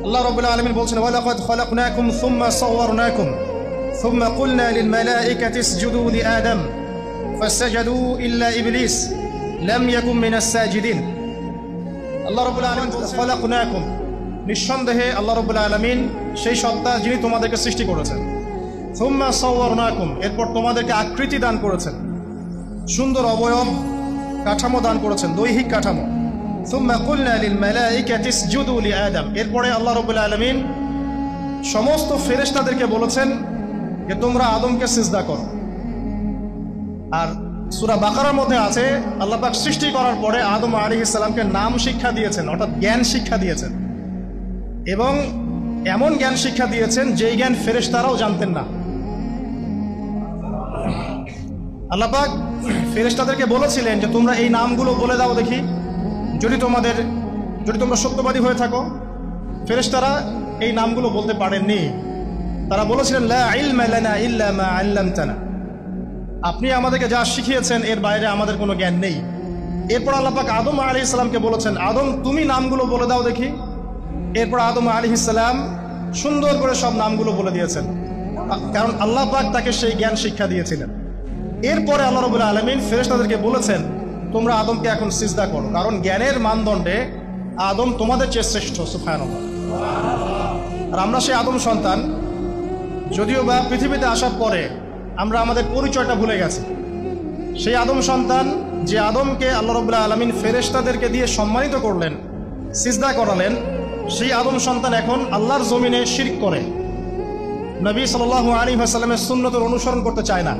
আল্লাহ রাব্বুল আলামিন বলছেন ওয়ালাকাদ খালাকনাকুম সুম্মা সাওয়ারনাকুম সুম্মা কুলনা লিল মালাইকাতি ইসজুদু লি আদম ফাসাজাদু ইল্লা ইবলিস লাম ইয়াকুম মিনাস সাজিদিন। আল্লাহ রাব্বুল আলামিন বলছেন খালাকনাকুম, নিঃসন্দেহে আল্লাহ রাব্বুল আলামিন সেই সত্তা যিনি তোমাদেরকে সৃষ্টি করেছেন। সুম্মা সাওয়ারনাকুম, এরপর তোমাদেরকে আকৃতি দান করেছেন, সুন্দর অবয়ব কাঠামো দান করেছেন, দৈহিক কাঠামো। সুম্মা কুলনা লিল মালাইকাতি ইসজুদু লি আদম, এরপরে আল্লাহ রাব্বুল আলামিন সমস্ত ফেরেশতাদেরকে বলেছেন যে তোমরা আদমকে সিজদা করো। আর সূরা বাকারার মধ্যে আছে আল্লাহ পাক সৃষ্টি করার পরে আদম আলাইহিস সালামকে নাম শিক্ষা দিয়েছেন, অর্থাৎ জ্ঞান শিক্ষা দিয়েছেন, এবং এমন জ্ঞান শিক্ষা দিয়েছেন যেই জ্ঞান ফেরেশতারাও জানতেন না। আল্লাহ পাক ফেরেশতাদেরকে বলেছিলেন যে তোমরা এই নামগুলো বলে দাও দেখি, যদি তোমরা সত্যবাদী হয়ে থাকো। ফেরেশতারা এই নামগুলো বলতে পারেননি। তারা বলেছিলেন লা ইলমা লানা ইল্লা মা আল্লামতানা, আপনি আমাদেরকে যা শিখিয়েছেন এর বাইরে আমাদের কোনো জ্ঞান নেই। এরপর আল্লাহ পাক আদম আলাইহিস সালামকে বলেছেন আদম তুমি নামগুলো বলে দাও দেখি। এরপর আদম আলাইহিস সালাম সুন্দর করে সব নামগুলো বলে দিয়েছেন, কারণ আল্লাহ পাক তাকে সেই জ্ঞান শিক্ষা দিয়েছিলেন। এরপরে আল্লাহ রাব্বুল আলামিন ফেরেশতাদেরকে বলেছেন তোমরা আদমকে এখন সিজদা করো, কারণ জ্ঞানের মানদণ্ডে আদম তোমাদের চেয়ে শ্রেষ্ঠ। সুবহানাল্লাহ। আর আমরা সেই আদম সন্তান, যদিও বা পৃথিবীতে আসার পরে আমরা আমাদের পরিচয়টা ভুলে গেছি। সেই আদম সন্তান যে আদমকে আল্লাহ রাব্বুল আলামিন ফেরেশতাদেরকে দিয়ে সম্মানিত করলেন, সিজদা করালেন, সেই আদম সন্তান এখন আল্লাহর জমিনে শিরক করে, নবী সাল্লাল্লাহু আলাইহি ওয়াসাল্লামের সুন্নতের অনুসরণ করতে চায় না,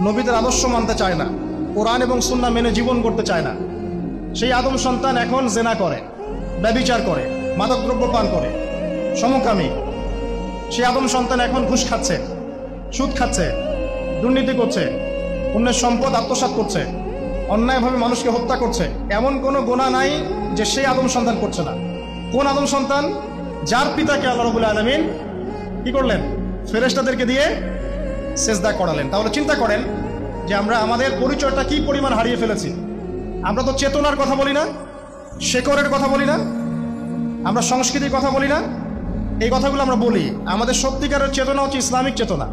নবীদের আদর্শ মানতে চায় না, কোরআন এবং সুন্নাহ মেনে জীবন করতে চায় না। সেই আদম সন্তান এখন জেনা করে, ব্যভিচার করে, মাদকদ্রব্য পান করে, সমকামী। সেই আদম সন্তান এখন ঘুষ খাচ্ছে, সুদ খাচ্ছে, দুর্নীতি করছে, অন্যের সম্পদ আত্মসাৎ করছে, অন্যায়ভাবে মানুষকে হত্যা করছে। এমন কোনো গুনাহ নাই যে সেই আদম সন্তান করছে না। কোন আদম সন্তান? যার পিতাকে আল্লাহ রাব্বুল আলামিন কি করলেন? ফেরেশতাদেরকে দিয়ে সিজদা করালেন। তাহলে চিন্তা করেন যে আমরা আমাদের পরিচয়টা কি পরিমাণ হারিয়ে ফেলেছি। আমরা তো চেতনার কথা বলি না, শেকড়ের কথা বলি না, আমরা সংস্কৃতির কথা বলি না। এই কথাগুলো আমরা বলি। আমাদের সত্যিকারের চেতনা হচ্ছে ইসলামিক চেতনা।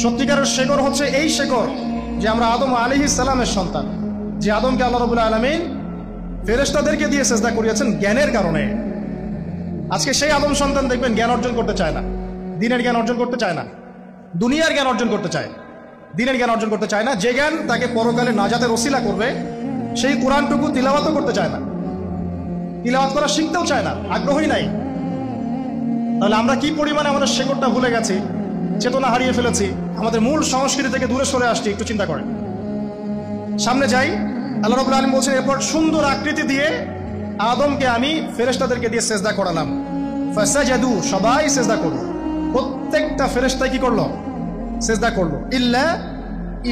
সত্যিকারের শেকড় হচ্ছে এই শেকড় যে আমরা আদম আলাইহিস সালামের সন্তান, যে আদমকে আল্লাহ রাব্বুল আলামিন ফেরেশতাদেরকে দিয়ে সিজদা করিয়েছেন জ্ঞানের কারণে। আজকে সেই আদম সন্তান দেখবেন জ্ঞান অর্জন করতে চায় না, দিনের জ্ঞান অর্জন করতে চায় না, দুনিয়ার জ্ঞান অর্জন করতে চায়, দিনের জ্ঞান অর্জন করতে চায় না। যে জ্ঞান তাকে পরকালে নাজাতের ওসিলা করবে সেই কোরআনটুকু তিলাওয়াতও করতে চায় না, তিলাওয়াত করা শিখতেও চায় না, আগ্রহই নাই। তাহলে আমরা কি পরিমাণে আমাদের শেকড়টা ভুলে গেছি, চেতনা হারিয়ে ফেলেছি, আমাদের মূল সংস্কৃতি থেকে দূরে সরে আসছি। একটু চিন্তা করেন। সামনে যাই। আল্লাহ রাব্বুল আলামিন বলছেন এরপর সুন্দর আকৃতি দিয়ে আদমকে আমি ফেরেশতাদেরকে দিয়ে সিজদা করালাম। ফাসাজাদু, সবাই সিজদা করলো, প্রত্যেকটা ফেরেশতা কি করলো? সিজদা করলো। ইল্লা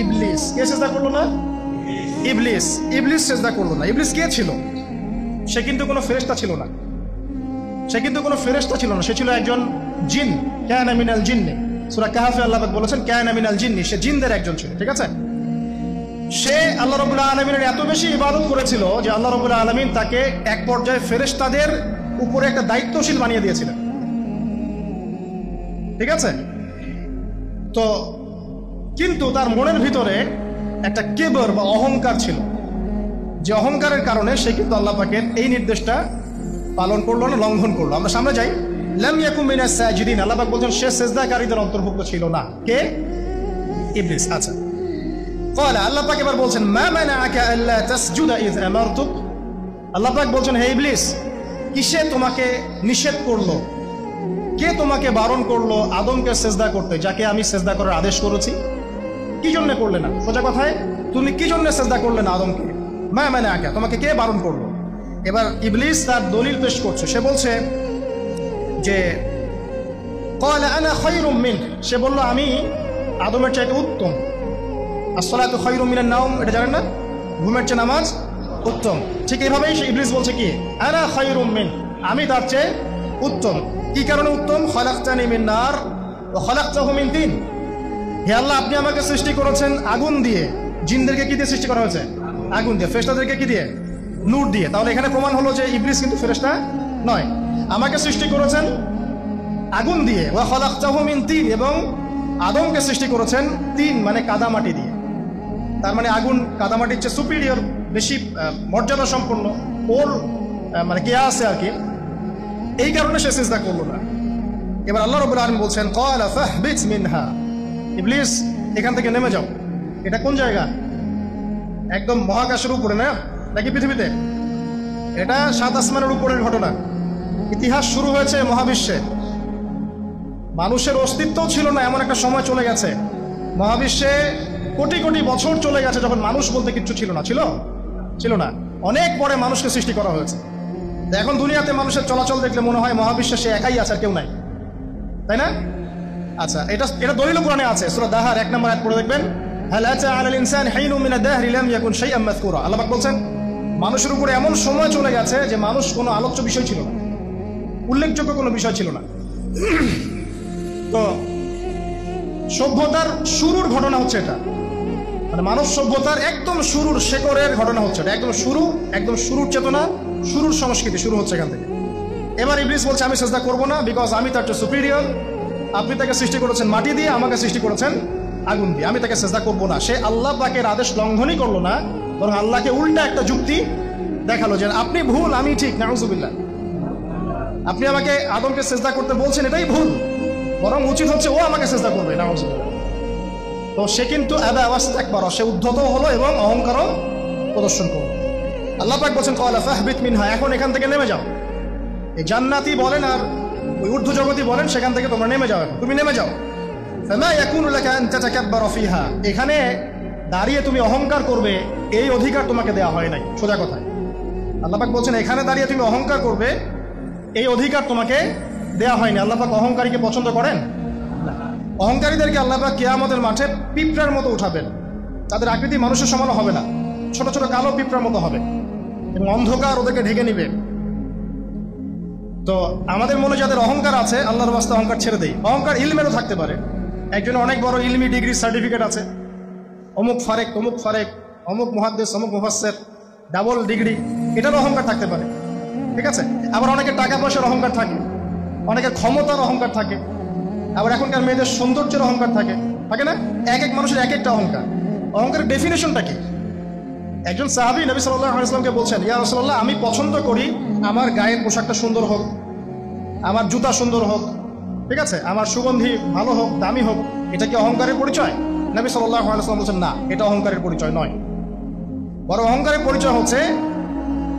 ইবলিস, কে সিজদা করলো না? ইবলিস। ইবলিস সিজদা করলো না। ইবলিস কে ছিল? সে কিন্তু কোনো ফেরেশতা ছিল না, সে কিন্তু কোনো ফেরেশতা ছিল না, সে ছিল একজন জিন। কানা মিনাল জিন্নি, সূরা কাহফে আল্লাহ পাক বলেছেন কানা মিনাল জিন্নি, সে জিনদের একজন ছিল। ঠিক আছে? সে আল্লাহ রাব্বুল আলামিনের এত বেশি ইবাদত করেছিল যে আল্লাহ রাব্বুল আলামিন তাকে এক পর্যায়ে ফেরেশতাদের উপরে একটা দায়িত্বশীল বানিয়ে দিয়েছিলেন। ঠিক আছে? তো কিন্তু তার মনের ভিতরে একটা কিবর বা অহংকার ছিল, যে অহংকারের কারণে সে কিন্তু আল্লাহ পাকের এই নির্দেশটা পালন করলো না, লঙ্ঘন করলো। আমরা সামনে যাই। লাম ইয়াকুম মিনাস সাজিদিন, আল্লাহ পাক বলছেন সে সিজদাকারীদের অন্তর্ভুক্ত ছিল না। কে? ইবলিস। আচ্ছা, ক্বালা, আল্লাহ পাক এবার বলছেন মা মানাআকা আল্লা তাসজুদা ইয আমারতুক। আল্লাহ পাক বলছেন হে ইবলিস, কিসে তোমাকে নিষেধ করলো, কে তোমাকে বারণ করলো আদমকে সিজদা করতে, যাকে আমি সিজদা করার আদেশ করেছি? কি জন্য করলে না? সোজা কথায় তুমি কি জন্য সিজদা করলে না আদমকে? মা মানাআকা, তোমাকে কে বারণ করলো? এবার ইবলিস তার দলিল পেশ করছে। সে বলছে যে ক্বালা আনা খায়রুম মিন, সে বলল আমি আদমের চাইতে উত্তম। আসসালাতু খায়রুম মিনান নাওম, এটা জানেন না? ঘুমের চেয়ে নামাজ উত্তম। ঠিক এইভাবেই ইবলিস বলছে কি আনা খায়রুম মিন, আমি তার চেয়ে উত্তম। কি কারণে উত্তম? খালাকতানি মিন নার ওয়া খালাকতাহু মিন তিন। হে আল্লাহ, আপনি আমাকে সৃষ্টি করেছেন আগুন দিয়ে। জিনদেরকে কি দিয়ে সৃষ্টি করা হয়েছে? আগুন দিয়ে। ফেরেশতাদেরকে কি দিয়ে? নূর দিয়ে। তাহলে এখানে প্রমাণ হলো যে ইবলিস কিন্তু ফেরেশতা নয়। আমাকে সৃষ্টি করেছেন আগুন দিয়ে, ওয়া খালাকতাহু মিন তিন, এবং আদমকে সৃষ্টি করেছেন তিন মানে কাদামাটি দিয়ে। তার মানে আগুন কাদামাটির চেয়ে সুপিরিয়র, বেশি মর্যাদা সম্পন্ন, ওর মানে কে আছে আর কি, এই কারণে সে সিজদা করলো না। এবার আল্লাহ রাব্বুল আলামিন বলছেন ক্বালা ফাহবিত মিনহা, ইবলিস এখান থেকে নেমে যাও। এটা কোন জায়গা? একদম মহাকাশের উপরে না, নাকি পৃথিবীতে? এটা 7 আসমানের উপরের ঘটনা। ইতিহাস শুরু হয়েছে মহাবিশ্বে, মানুষের অস্তিত্ব ছিল না এমন একটা সময় চলে গেছে। মহাবিশ্বে কোটি কোটি বছর চলে গেছে যখন মানুষ বলতে কিচ্ছু ছিল না। ছিল না, অনেক পরে মানুষকে সৃষ্টি করা হয়েছে। এখন দুনিয়াতে মানুষের চলাচল দেখলে মনে হয় মহাবিশ্বে সে একাই আছে, আর কেউ নাই, তাই না? আচ্ছা, এটা দলিল কোরআনে আছে, সূরা দাহার 1 নম্বর আয়াত পড়ে দেখবেন, হাল আতা আলাল ইনসানি হাইনুম মিনাদ দাহরি লাম ইয়াকুন শাইআম মাযকুরা। আল্লাহ পাক বলছেন মানুষের উপরে এমন সময় চলে গেছে যে মানুষ কোনো আলোচ্য বিষয় ছিল না, উল্লেখযোগ্য কোনো বিষয় ছিল না। তো সভ্যতার শুরুর ঘটনা হচ্ছে এটা, মানে মানব সভ্যতার একদম শুরুর শেকড়ের ঘটনা হচ্ছে এটা, একদম শুরুর চেতনা, শুরুর সংস্কৃতি শুরু হচ্ছে এখান থেকে। এবার ইবলিস বলছে আমি সিজদা করব না, বিকজ আমি তার চেয়ে সুপিরিয়র। আপনি তাকে সৃষ্টি করেছেন মাটি দিয়ে, আমাকে সৃষ্টি করেছেন আগুন দিয়ে, আমি তাকে সিজদা করব না। সে আল্লাহ পাকের আদেশ লঙ্ঘনই করলো না, বরং আল্লাহকে উল্টা একটা যুক্তি দেখালো যে আপনি ভুল, আমি ঠিক। নাউজুবিল্লাহ, আপনি আমাকে আদমকে সিজদা করতে বলছেন, এটাই ভুল, বরং উচিত হচ্ছে ও আমাকে সিজদা করবে। নাউজুবিল্লাহ। তো সে কিন্তু আবা ওয়াস্তাকবার, সে উদ্ধত হলো এবং অহংকারও প্রদর্শন করলো। আল্লাহ পাক বলেন ক্বালা ফাহবিত মিনহা, এখন এখান থেকে নেমে যাও। এই জান্নাতি বলেন আর ওই ঊর্ধ্ব জগতি বলেন, সেখান থেকে তোমরা নেমে যাও, তুমি নেমে যাও। ফামা ইয়াকুনু লাকা আন তাতাকাব্বারা ফিহা, এখানে দাঁড়িয়ে তুমি অহংকার করবে এই অধিকার তোমাকে দেওয়া হয় নাই। সোজা কথা, আল্লাহ পাক বলছেন এখানে দাঁড়িয়ে তুমি অহংকার করবে এই অধিকার তোমাকে দেওয়া হয়নি। আল্লাহ পাক অহংকারীকে পছন্দ করেন না। অহংকারীদেরকে আল্লাহ পাক কিয়ামতের মাঠে পিঁপড়ার মতো উঠাবেন, তাদের আকৃতি মানুষের সমান হবে না, ছোট ছোট কালো পিঁপড়ার মতো হবে এবং অন্ধকার ওদেরকে ঢেকে নিবে। তো আমাদের মনে যাদের অহংকার আছে, আল্লাহর রাস্তায় অহংকার ছেড়ে দেই। অহংকার ইলমেরও থাকতে পারে, একজনের অনেক বড় ইলমি ডিগ্রি সার্টিফিকেট আছে, অমুক ফারেক তমুক ফারেক, অমুক মুহাদ্দিস অমুক মুফাসসির, ডাবল ডিগ্রি, এটার অহংকার থাকতে পারে, ঠিক আছে? আবার অনেকের টাকা পয়সার অহংকার থাকে, অনেকের ক্ষমতার অহংকার থাকে, আবার এখনকার মেয়েদের সৌন্দর্যের অহংকার থাকে না? এক এক মানুষের এক একটা অহংকার। অহংকারের ডেফিনেশনটা কি? একজন সাহাবী নবী সাল্লাল্লাহু আলাইহি ওয়াসাল্লামকে বলছেন, ইয়া রাসূলুল্লাহ, আমি পছন্দ করি আমার গায়ের পোশাকটা সুন্দর হোক, আমার জুতা সুন্দর হোক, ঠিক আছে, আমার সুগন্ধি ভালো হোক, দামি হোক, এটা কি অহংকারের পরিচয়? নবী সাল্লাল্লাহু আলাইহি ওয়াসাল্লাম বলছেন না, এটা অহংকারের পরিচয় নয়। বরং অহংকারের পরিচয় হচ্ছে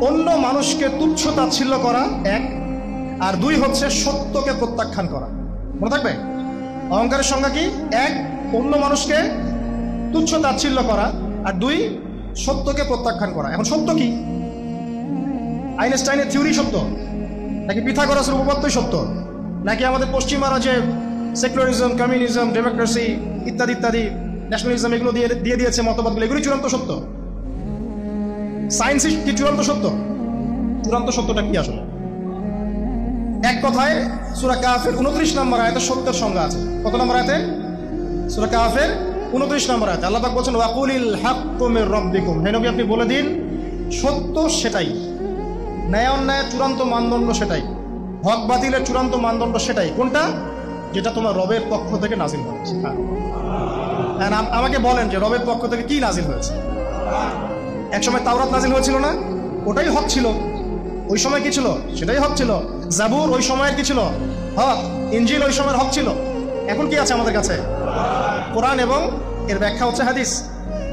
অন্য মানুষকে তুচ্ছ তাচ্ছিল্য করা, এক, আর দুই হচ্ছে সত্যকে প্রত্যাখ্যান করা। মনে থাকবে অহংকারের সংজ্ঞা কি? এক, অন্য মানুষকে তুচ্ছ তাচ্ছিল্য করা, আর দুই, সত্যকে প্রত্যাখ্যান করা। এখন সত্য কি? আইনস্টাইনের থিওরি সত্য, নাকি পিথাগোরাসের উপপাদ্যই সত্য, নাকি আমাদের পশ্চিমারা যে সেকুলারিজম, কমিউনিজম, ডেমোক্রেসি ইত্যাদি ইত্যাদি, ন্যাশনালিজম এগুলো দিয়ে দিয়েছে মতবাদগুলো, এগুলি চূড়ান্ত সত্য? সায়েন্সই কি চূড়ান্ত সত্য? চূড়ান্ত সত্যটা কি আসলে? এক কথায় সূরা কাহফের 29 নম্বর আয়াতে সত্যের সংজ্ঞা আছে। কত নম্বর আয়াতে? সূরা কাহফের 29 নম্বর আয়াতে আল্লাহ পাক বলেছেন ওয়াকুলিল হাক্কু মির রাব্বিকুম, হে নবী আপনি বলে দিন সত্য সেটাই, ন্যায় অন্যায়ের চূড়ান্ত মানদণ্ড সেটাই, হক বাতিলের চূড়ান্ত মানদণ্ড সেটাই। কোনটা? যেটা তোমার রবের পক্ষ থেকে নাজিল হয়েছে। আমাকে বলেন যে রবের পক্ষ থেকে কি নাজিল হয়েছে? একসময় তাওরাত নাজিল হয়েছিল না? ওটাই হক ছিল। ওই সময় কি ছিল? সেটাই হক ছিল। জাবুর ওই সময়ের কি ছিল? হক। ইনজিল ওই সময়ের হক ছিল। এখন কি আছে আমাদের কাছে? কোরআন, এবং এর ব্যাখ্যা হচ্ছে হাদিস।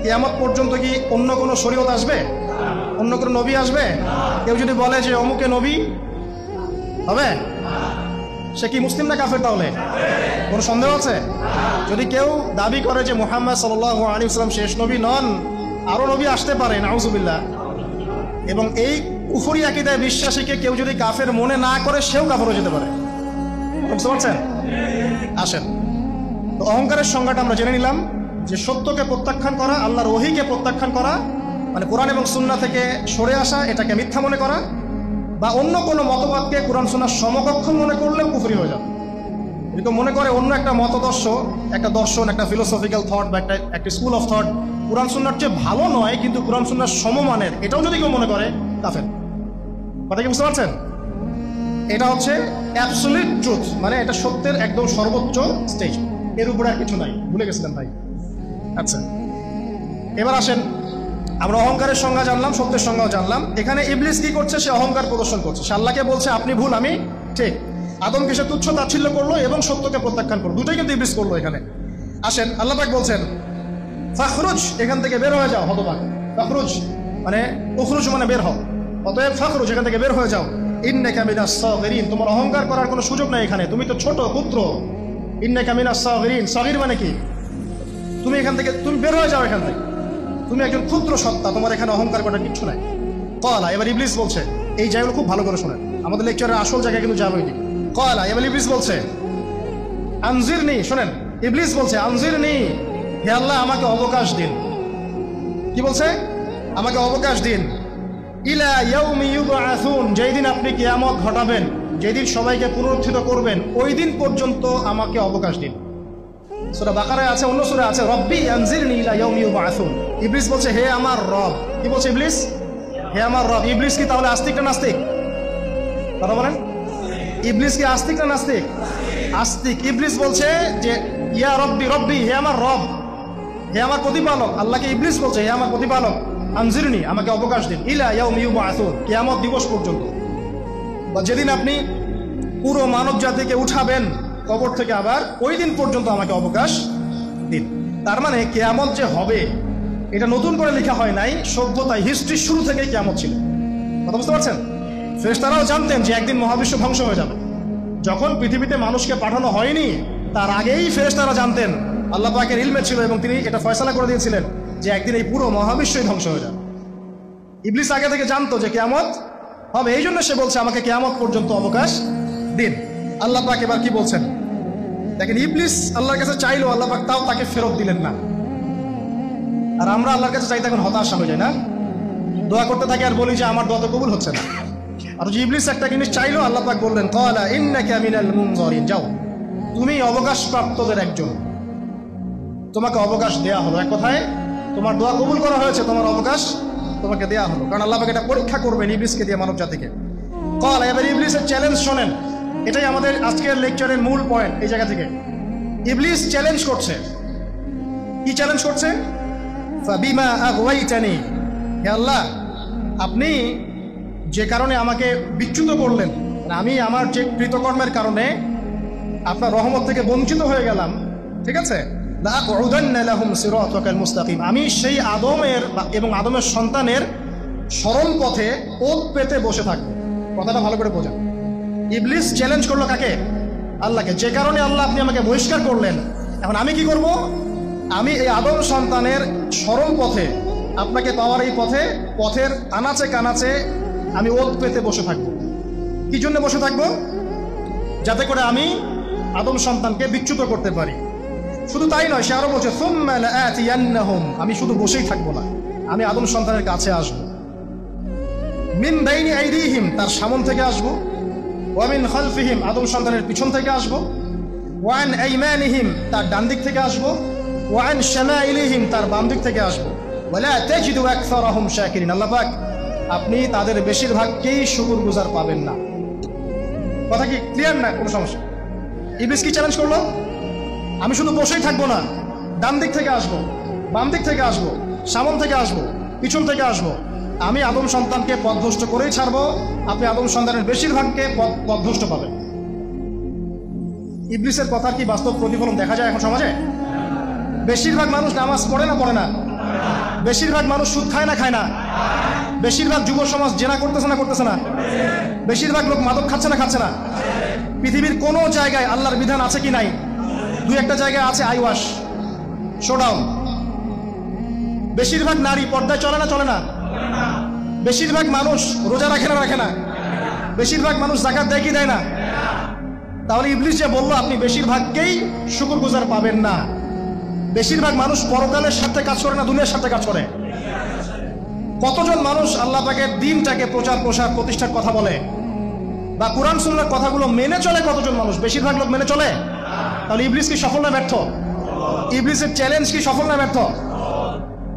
কিয়ামত পর্যন্ত কি অন্য কোনো শরীয়ত আসবে? অন্য কোনো নবী আসবে? কেউ যদি বলে যে অমুকে নবী হবে, সে কি মুসলিম না কাফের? তাহলে কোনো সন্দেহ আছে? যদি কেউ দাবি করে যে মুহাম্মদ সাল্লাল্লাহু আলাইহি ওয়াসাল্লাম শেষ নবী নন, আরো নবী আসতে পারে, নাউজুবিল্লাহ, এবং এই কুফরি আকীদায় বিশ্বাসীকে কেউ যদি কাফের মনে না করে, সেও কাফের হয়ে যেতে পারে। বুঝতে পারছেন? আসেন, তো অহংকারের সংজ্ঞাটা আমরা জেনে নিলাম যে সত্যকে প্রত্যাখ্যান করা, আল্লাহর ওহীকে প্রত্যাখ্যান করা, মানে কোরআন এবং সুন্নাহ থেকে সরে আসা, এটাকে মিথ্যা মনে করা, বা অন্য কোনো মতবাদকে কোরআন সুন্নাহর সমকক্ষ মনে করলেও কুফরি হয়ে যাবে। যদি মনে করে অন্য একটা মতদর্শ, একটা দর্শন, একটা ফিলোসফিক্যাল থট বা একটা স্কুল অফ থট কোরআন সুন্নাহর চেয়ে ভালো নয় কিন্তু কোরআন সুন্নাহর সমমানের, এটাও যদি কেউ মনে করে, কাফের। কথা কি বুঝতে পারছেন? এটা হচ্ছে অ্যাবসলিউট ট্রুথ, মানে এটা সত্যের একদম সর্বোচ্চ স্টেজ, এর উপরে আর কিছু নাই। ভুলে গেছিলেন ভাই? আচ্ছা, এবার আসেন, আমরা অহংকারের সংজ্ঞা জানলাম, সত্যের সংজ্ঞাও জানলাম। এখানে ইবলিস কি করছে? সে অহংকার প্রদর্শন করছে। সে আল্লাহকে বলছে আপনি ভুল, আমি ঠিক। আদমকে সে তুচ্ছ তাচ্ছিল্য করলো এবং সত্যকে প্রত্যাখ্যান করলো, দুটোই কিন্তু ইবলিস করলো এখানে। আসেন, আল্লাহ পাক বলছেন ফাখরুজ, এখান থেকে বের হয়ে যাও হতভাগ। ফাখরুজ মানে উখরুজ মানে বের হও, অতএব ফাখরুজ, এখান থেকে বের হয়ে যাও। ইন্নাকা মিনাস সাগিরিন, তোমার অহংকার করার কোনো সুযোগ নাই এখানে, তুমি তো ছোট পুত্র। ইন্নাকা মিনাস সাগিরিন, সাগির মানে কি? তুমি এখান থেকে, তুমি বের হয়ে যাও এখান থেকে, তুমি একজন ক্ষুদ্র সত্তা, তোমার এখানে অহংকার করার কিচ্ছু নাই। কলা, এবার ইবলিস বলছে, এই জায়গাগুলো খুব ভালো করে শোনেন, আমাদের লেকচারের আসল জায়গায় কিন্তু যাবোই নি। কলা, এবার ইবলিস বলছে আনজিরনি, শোনেন, ইবলিস বলছে আনজিরনি, হে আল্লাহ আমাকে অবকাশ দিন। কি বলছে? আমাকে অবকাশ দিন। ইলা ইয়াউমি ইউবআসুন, যেই দিন আপনি কিয়ামত ঘটাবেন, যেদিন সবাইকে পুনরুত্থিত করবেন, ওই দিন পর্যন্ত আমাকে অবকাশ দিন। সূরা বাকারায় আছে, অন্য সূরা আছে, রব্বি আনজিরনি ইলা ইয়াউমি ইউবআসুন। ইবলিস বলছে হে আমার রব। কি বলছে ইবলিস? হে আমার রব। ইবলিস কি তাহলে আস্তিক না নাস্তিক? কথা বলেন, ইবলিস কি আস্তিক না নাস্তিক? আস্তিক। ইবলিস বলছে যে ইয়া রব্বি, রব্বি হে আমার রব, হে আমার প্রতিপালক। আল্লাহকে ইবলিস বলছে হে আমার প্রতিপালক, আনজিরনি আমাকে অবকাশ দিন, ইলা ইয়াউমি ইউবআসুন, কিয়ামত দিবস পর্যন্ত, বা যেদিন আপনি পুরো মানব জাতিকে উঠাবেন কবর থেকে, আবার ওই দিন পর্যন্ত আমাকে অবকাশ দিন। তার মানে কিয়ামত যে হবে এটা নতুন করে লেখা হয় নাই, সভ্যতায় হিস্ট্রির শুরু থেকে কিয়ামত ছিল। কথা বুঝতে পারছেন? ফেরেশতারাও জানতেন যে একদিন মহাবিশ্ব ধ্বংস হয়ে যাবে। যখন পৃথিবীতে মানুষকে পাঠানো হয়নি তার আগেই ফেরেশতারা জানতেন, আল্লাহ পাকের ইলমে ছিল এবং তিনি এটা ফয়সালা করে দিয়েছিলেন যে একদিন এই পুরো মহাবিশ্বই ধ্বংস হয়ে যাবে। ইবলিস আগে থেকে জানতো যে কিয়ামত হবে, এই জন্য সে বলছে আমাকে কিয়ামত পর্যন্ত অবকাশ দিন। আল্লাহ পাক এবার কি বলছেন দেখেন, ইবলিস আল্লাহর কাছে চাইলো, আল্লাহ পাক তাও তাকে ফেরত দিলেন না। আর আমরা আল্লাহর কাছে চাইতে এখন হতাশা হয়ে যায় না, দোয়া করতে থাকি আর বলি যে আমার দোয়া তো কবুল হচ্ছে না। আর যে ইবলিস একটা জিনিস চাইলো, আল্লাহ পাক বললেন ক্বালা ইন্নাকা মিনাল মুনযারিন, যাও তুমি অবকাশ প্রাপ্তদের একজন, তোমাকে অবকাশ দেয়া হলো। এক কথায় তোমার দোয়া কবুল করা হয়েছে, তোমার অবকাশ তোমাকে দেয়া হলো, কারণ আল্লাহ পাক এটা পরীক্ষা করবেন ইবলিসকে দিয়ে, মানব জাতিকে। ক্বালা, এবার ইবলিসের চ্যালেঞ্জ শোনেন, এটাই আমাদের আজকের লেকচারের মূল পয়েন্ট। এই জায়গা থেকে ইবলিস চ্যালেঞ্জ করছে। কি চ্যালেঞ্জ করছে? ফাবিমা আগওয়াইতানি, হে আল্লাহ আপনি যে কারণে আমাকে বিচ্যুত করলেন, আমি আমার যে কৃতকর্মের কারণে আপনার রহমত থেকে বঞ্চিত হয়ে গেলাম, ঠিক আছে, লাআকউদান্না লাহুম সিরাতাকাল মুস্তাকিম, আমি সেই আদমের এবং আদমের সন্তানের সরল পথে ওত পেতে বসে থাকবো। কথাটা ভালো করে বোঝা। ইবলিস চ্যালেঞ্জ করলো কাকে? আল্লাহকে। যে কারণে আল্লাহ আপনি আমাকে বহিষ্কার করলেন, এখন আমি কি করব? আমি এই আদম সন্তানের সরল পথে, আপনাকে পাওয়ার এই পথে, পথের আনাচে কানাচে আমি ওত পেতে বসে থাকবো। কি জন্য বসে থাকবো? যাতে করে আমি আদম সন্তানকে বিচ্যুত করতে পারি। শুধু তাই নয়, সে আরো বলছে সুম্মা লাআতিয়ান্নাহুম, আমি শুধু বসেই থাকবো না, আমি আদম সন্তানের কাছে আসবো। মিন বাইনি আইদিহিম, তার সামন থেকে আসবো, ওয়া মিন খালফিহিম, আদম সন্তানের পিছন থেকে আসবো, ওয়া আন আইমানিহিম, তার ডান দিক থেকে আসবো, ওয়া আন শামাইলিহিম, তার বাম দিক থেকে আসবো। ওয়ালা তাজিদু আকসারাহুম শাকিরিন, আল্লাহ পাক আপনি তাদের বেশিরভাগকেই শুকরগুজার পাবেন না। কথা কি ক্লিয়ার না? কোনো সমস্যা? ইবলিস কি চ্যালেঞ্জ করলো? আমি শুধু বসেই থাকবো না, ডান দিক থেকে আসবো, বাম দিক থেকে আসবো, সামন থেকে আসবো, পিছন থেকে আসবো, আমি আদম সন্তানকে পথভ্রষ্ট করেই ছাড়বো, আপনি আদম সন্তানের বেশিরভাগকে পথভ্রষ্ট পাবেন। ইবলিসের কথা কি বাস্তব প্রতিফলন দেখা যায় এখন সমাজে? বেশিরভাগ মানুষ নামাজ পড়ে না পড়ে না? বেশিরভাগ মানুষ সুদ খায় না খায় না? বেশিরভাগ যুব সমাজ জেনা করতেছে না করতেছে না? বেশিরভাগ লোক মাদক খাচ্ছে না খাচ্ছে না? পৃথিবীর কোনো জায়গায় আল্লাহর বিধান আছে কি নাই? দুই একটা জায়গায় আছে আই ওয়াশ, শোডাউন। বেশিরভাগ নারী পর্দায় চলে না চলে না? বেশিরভাগ মানুষ রোজা রাখে না রাখে না? বেশিরভাগ মানুষ যাকাত দেয় কি দেয় না? তাহলে ইবলিস যে বললো আপনি বেশিরভাগকেই শুকরগুজার পাবেন না, বেশিরভাগ মানুষ পরকালের সাথে কাজ করে না দুনিয়ার সাথে কাজ করে? কতজন মানুষ আল্লাহ পাকের দ্বীনটাকে প্রচার প্রসার প্রতিষ্ঠার কথা বলে বা কোরআন সুন্নাহর কথাগুলো মেনে চলে? কতজন মানুষ? বেশিরভাগ লোক মেনে চলে। তাহলে ইবলিস কি সফল না ব্যর্থ? ইবলিসের চ্যালেঞ্জ কি সফল না ব্যর্থ?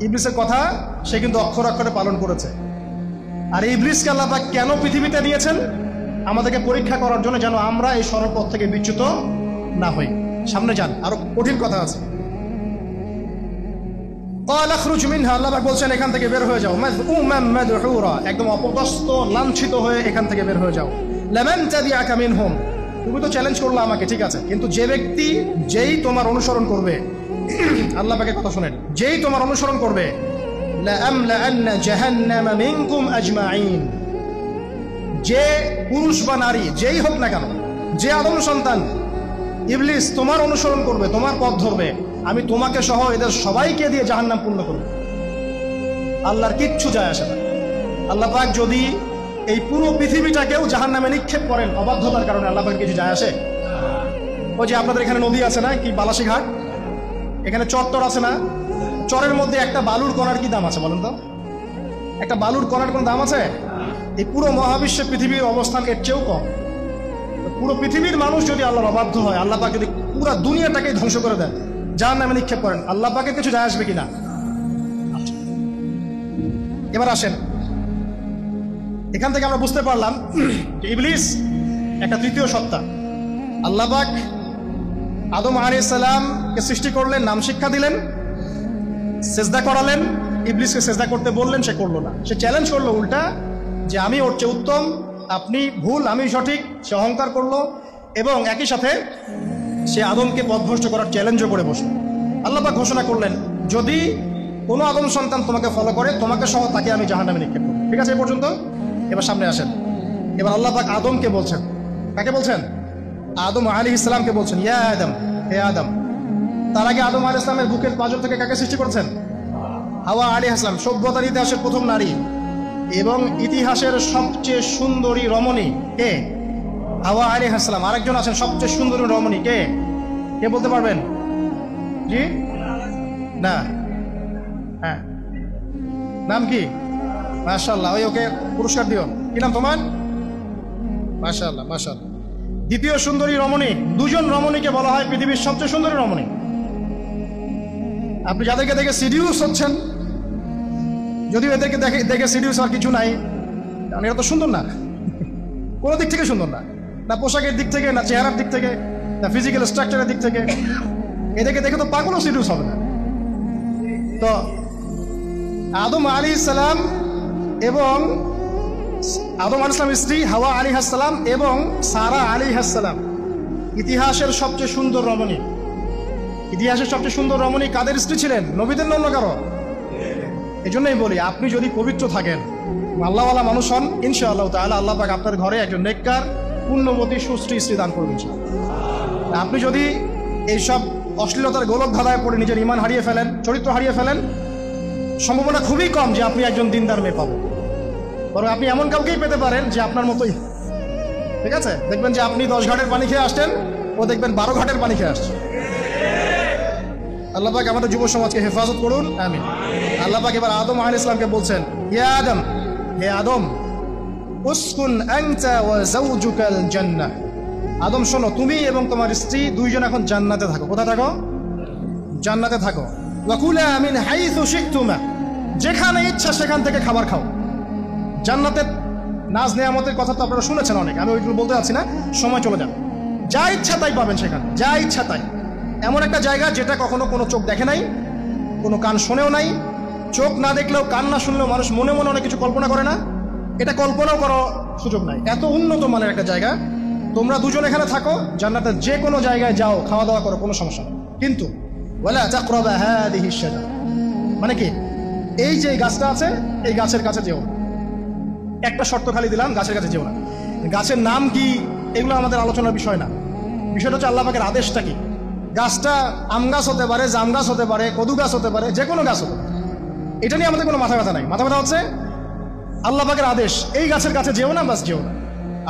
ইবলিসের কথা সে কিন্তু অক্ষর অক্ষরে পালন করেছে। আর ইবলিসকে আল্লাহ পাক কেন পৃথিবীতে নিয়েছেন? আমাদেরকে পরীক্ষা করার জন্য, যেন আমরা এই সরল পথ থেকে বিচ্যুত না হই। সামনে যান, আরো কঠিন কথা আছে। ক্বালা খরুজ মিনহা, আল্লাহ পাক বলছেন এখান থেকে বের হয়ে যাও, মাযউমান মাদহুরা, একদম অপদস্থ লাঞ্ছিত হয়ে এখান থেকে বের হয়ে যাও। লামান তাবিআকা মিনহুম, তুমি তো চ্যালেঞ্জ করলা আমাকে, ঠিক আছে, কিন্তু যে ব্যক্তি যেই তোমার অনুসরণ করবে, আল্লাহ পাকের কথা শুনেন, যেই তোমার অনুসরণ করবে, লাআমলাআন্না জাহান্নামা মিনকুম আজমাইন, যে পুরুষ বা নারী যেই হোক না কেন, যে আদম সন্তান ইবলিস তোমার অনুসরণ করবে, তোমার পথ ধরবে, আমি তোমাকে সহ এদের সবাইকে দিয়ে জাহান্নাম পূর্ণ করব। আল্লাহর কিচ্ছু যায় আসে না। আল্লাহ পাক যদি এই পুরো পৃথিবীটাকেও জাহান্নামে নিক্ষেপ করেন অবাধ্যতার কারণে, আল্লাহ পাকের কিছু যায় আসে? ওই যে আপনাদের এখানে নদী আছে না, কি বালাসীঘাট, এখানে চর আছে না, চরের মধ্যে একটা বালুর কণার কি দাম আছে বলেন তো? একটা বালুর কণার কোনো দাম আছে? এই পুরো মহাবিশ্বে পৃথিবীর অবস্থান এর চেয়েও কম। পুরো পৃথিবীর মানুষ যদি আল্লাহর অবাধ্য হয়, আল্লাহ পাক যদি পুরো দুনিয়াটাকে ধ্বংস করে দেন, জাহান্নামে নিক্ষেপ করেন, আল্লাহ পাকের কিছু যায় আসবে কিনা? এবার আসেন, এখান থেকে আমরা বুঝতে পারলাম যে ইবলিস একটা তৃতীয় সত্তা। আল্লাহ পাক আদম আলাইহিস সালামকে সৃষ্টি করলেন, নাম শিক্ষা দিলেন, সেজদা করালেন, ইবলিসকে সেজদা করতে বললেন, সে করলো না, সে চ্যালেঞ্জ করলো উল্টা, যে আমি ওর চেয়ে উত্তম, আপনি ভুল, আমি সঠিক, সে অহংকার করলো, এবং একই সাথে সে আদমকে পথভ্রষ্ট করার চ্যালেঞ্জও করে বসল। আল্লাহ পাক ঘোষণা করলেন, যদি কোনো আদম সন্তান তোমাকে ফলো করে, তোমাকে সহ তাকে আমি জাহান্নামে নিক্ষেপ করব। ঠিক আছে এই পর্যন্ত? এবার সামনে আসেন। এবার আল্লাহ পাক আদমকে বলছেন, কাকে বলছেন? আদম আলাইহিস সালামকে বলছেন, ইয়া আদম, হে আদম। তার আগে আদম আলাইহিস সালামের বুকের পাঁজর থেকে কাকে সৃষ্টি করেছেন? হাওয়া আলাইহিস সালাম, সভ্যতার ইতিহাসের প্রথম নারী এবং ইতিহাসের সবচেয়ে সুন্দরী রমণী কে? হাওয়া আলাইহিস সালাম। আরেকজন আছেন সবচেয়ে সুন্দরী রমণী, কে? কে বলতে পারবেন? জি না, হ্যাঁ, নাম কি? মাশাআল্লাহ, ওই ওকে পুরস্কার দিও। কি নাম তোমার? মাশাআল্লাহ, মাশাআল্লাহ। দ্বিতীয় সুন্দরী রমণী, দুজন রমণীকে বলা হয় পৃথিবীর সবচেয়ে সুন্দরী রমণী। আপনি যাদেরকে দেখে সিডিউস হচ্ছেন, যদিও এদেরকে দেখে সিডিউস আর কিছু নাই, কারণ এরা তো সুন্দর না, কোনো দিক থেকে সুন্দর না, না পোশাকের দিক থেকে, না চেহারার দিক থেকে, না ফিজিক্যাল স্ট্রাকচারের দিক থেকে। এদেরকে দেখে তো পাগলও সিডিউস হবে না। তো আদম আলাইহিস সালাম এবং আদম আলাইহিস সালামের স্ত্রী হাওয়া আলাইহিস সালাম এবং সারা আলাইহিস সালাম ইতিহাসের সবচেয়ে সুন্দর রমণী। ইতিহাসের সবচেয়ে সুন্দর রমণী কাদের স্ত্রী ছিলেন? নবীদের না অন্য কারো? এই জন্যই বলি, আপনি যদি পবিত্র থাকেন, আল্লাহওয়ালা মানুষ হন, ইনশাআল্লাহ তাআলা আল্লাহ পাক আপনার ঘরে একজন নেককার, পুণ্যবতী, সুশ্রী স্ত্রী দান করবেন। আপনি যদি এইসব অশ্লীলতার গোলক ধাঁধায় পড়ে নিজের ঈমান হারিয়ে ফেলেন, চরিত্র হারিয়ে ফেলেন, সম্ভাবনা খুবই কম যে আপনি একজন দিনদার মেয়ে পাবেন। বরং আপনি এমন কাউকেই পেতে পারেন যে আপনার মতোই। ঠিক আছে, দেখবেন যে আপনি 10 ঘাটের পানি খেয়ে আসছেন, ও দেখবেন 12 ঘাটের পানি খেয়ে আসছে। আল্লাহ পাক আমাদের যুব সমাজকে হেফাজত করুন, আমিন। আল্লাহ পাক এবার আদম আলাইহিস সালামকে বলছেন, ইয়া আদম, হে আদম, উসকুন আনতা ওয়া যাওজুকাল জান্নাহ। আদম শোনো, তুমি এবং তোমার স্ত্রী দুইজন এখন জান্নাতে থাকো। কোথায় থাকো? জান্নাতে থাকো। ওয়া কুলা মিন হাইসু শিকতুমা, যেখানে ইচ্ছা সেখান থেকে খাবার খাও। জান্নাতের নাজ নেয়ামতের কথা তো আপনারা শুনেছেন অনেক, আমি ওইগুলো বলতে যাচ্ছি না, সময় চলে যাবে। যা ইচ্ছা তাই পাবেন সেখানে, যা ইচ্ছা তাই। এমন একটা জায়গা যেটা কখনো কোনো চোখ দেখে নাই, কোনো কান শোনেও নাই, চোখ না দেখলেও কান না শুনলেও মানুষ মনে মনে অনেক কিছু কল্পনা করে না, এটা কল্পনাও করার সুযোগ নাই। এত উন্নত মানের একটা জায়গা। তোমরা দুজন এখানে থাকো, জান্নাতের যে কোনো জায়গায় যাও, খাওয়া দাওয়া করো, কোনো সমস্যা নেই। কিন্তু ওয়ালা তাকরাবা হাযিহিশ শাজারা, মানে কি, এই যে গাছটা আছে, এই গাছের কাছে যেও। একটা শর্ত খালি দিলাম, গাছের কাছে যেও না। গাছের নাম কি এগুলো আমাদের আলোচনার বিষয় না। বিষয়টা হচ্ছে আল্লাহ পাকের আদেশটা কি। গাছটা আম গাছ হতে পারে, জাম গাছ হতে পারে, কদু গাছ হতে পারে, যে কোনো গাছ হতে পারে, এটা নিয়ে আমাদের কোনো মাথা ব্যথা নাই। মাথা ব্যথা হচ্ছে আল্লাহ পাকের আদেশ, এই গাছের কাছে যেও না, বাস যেও না।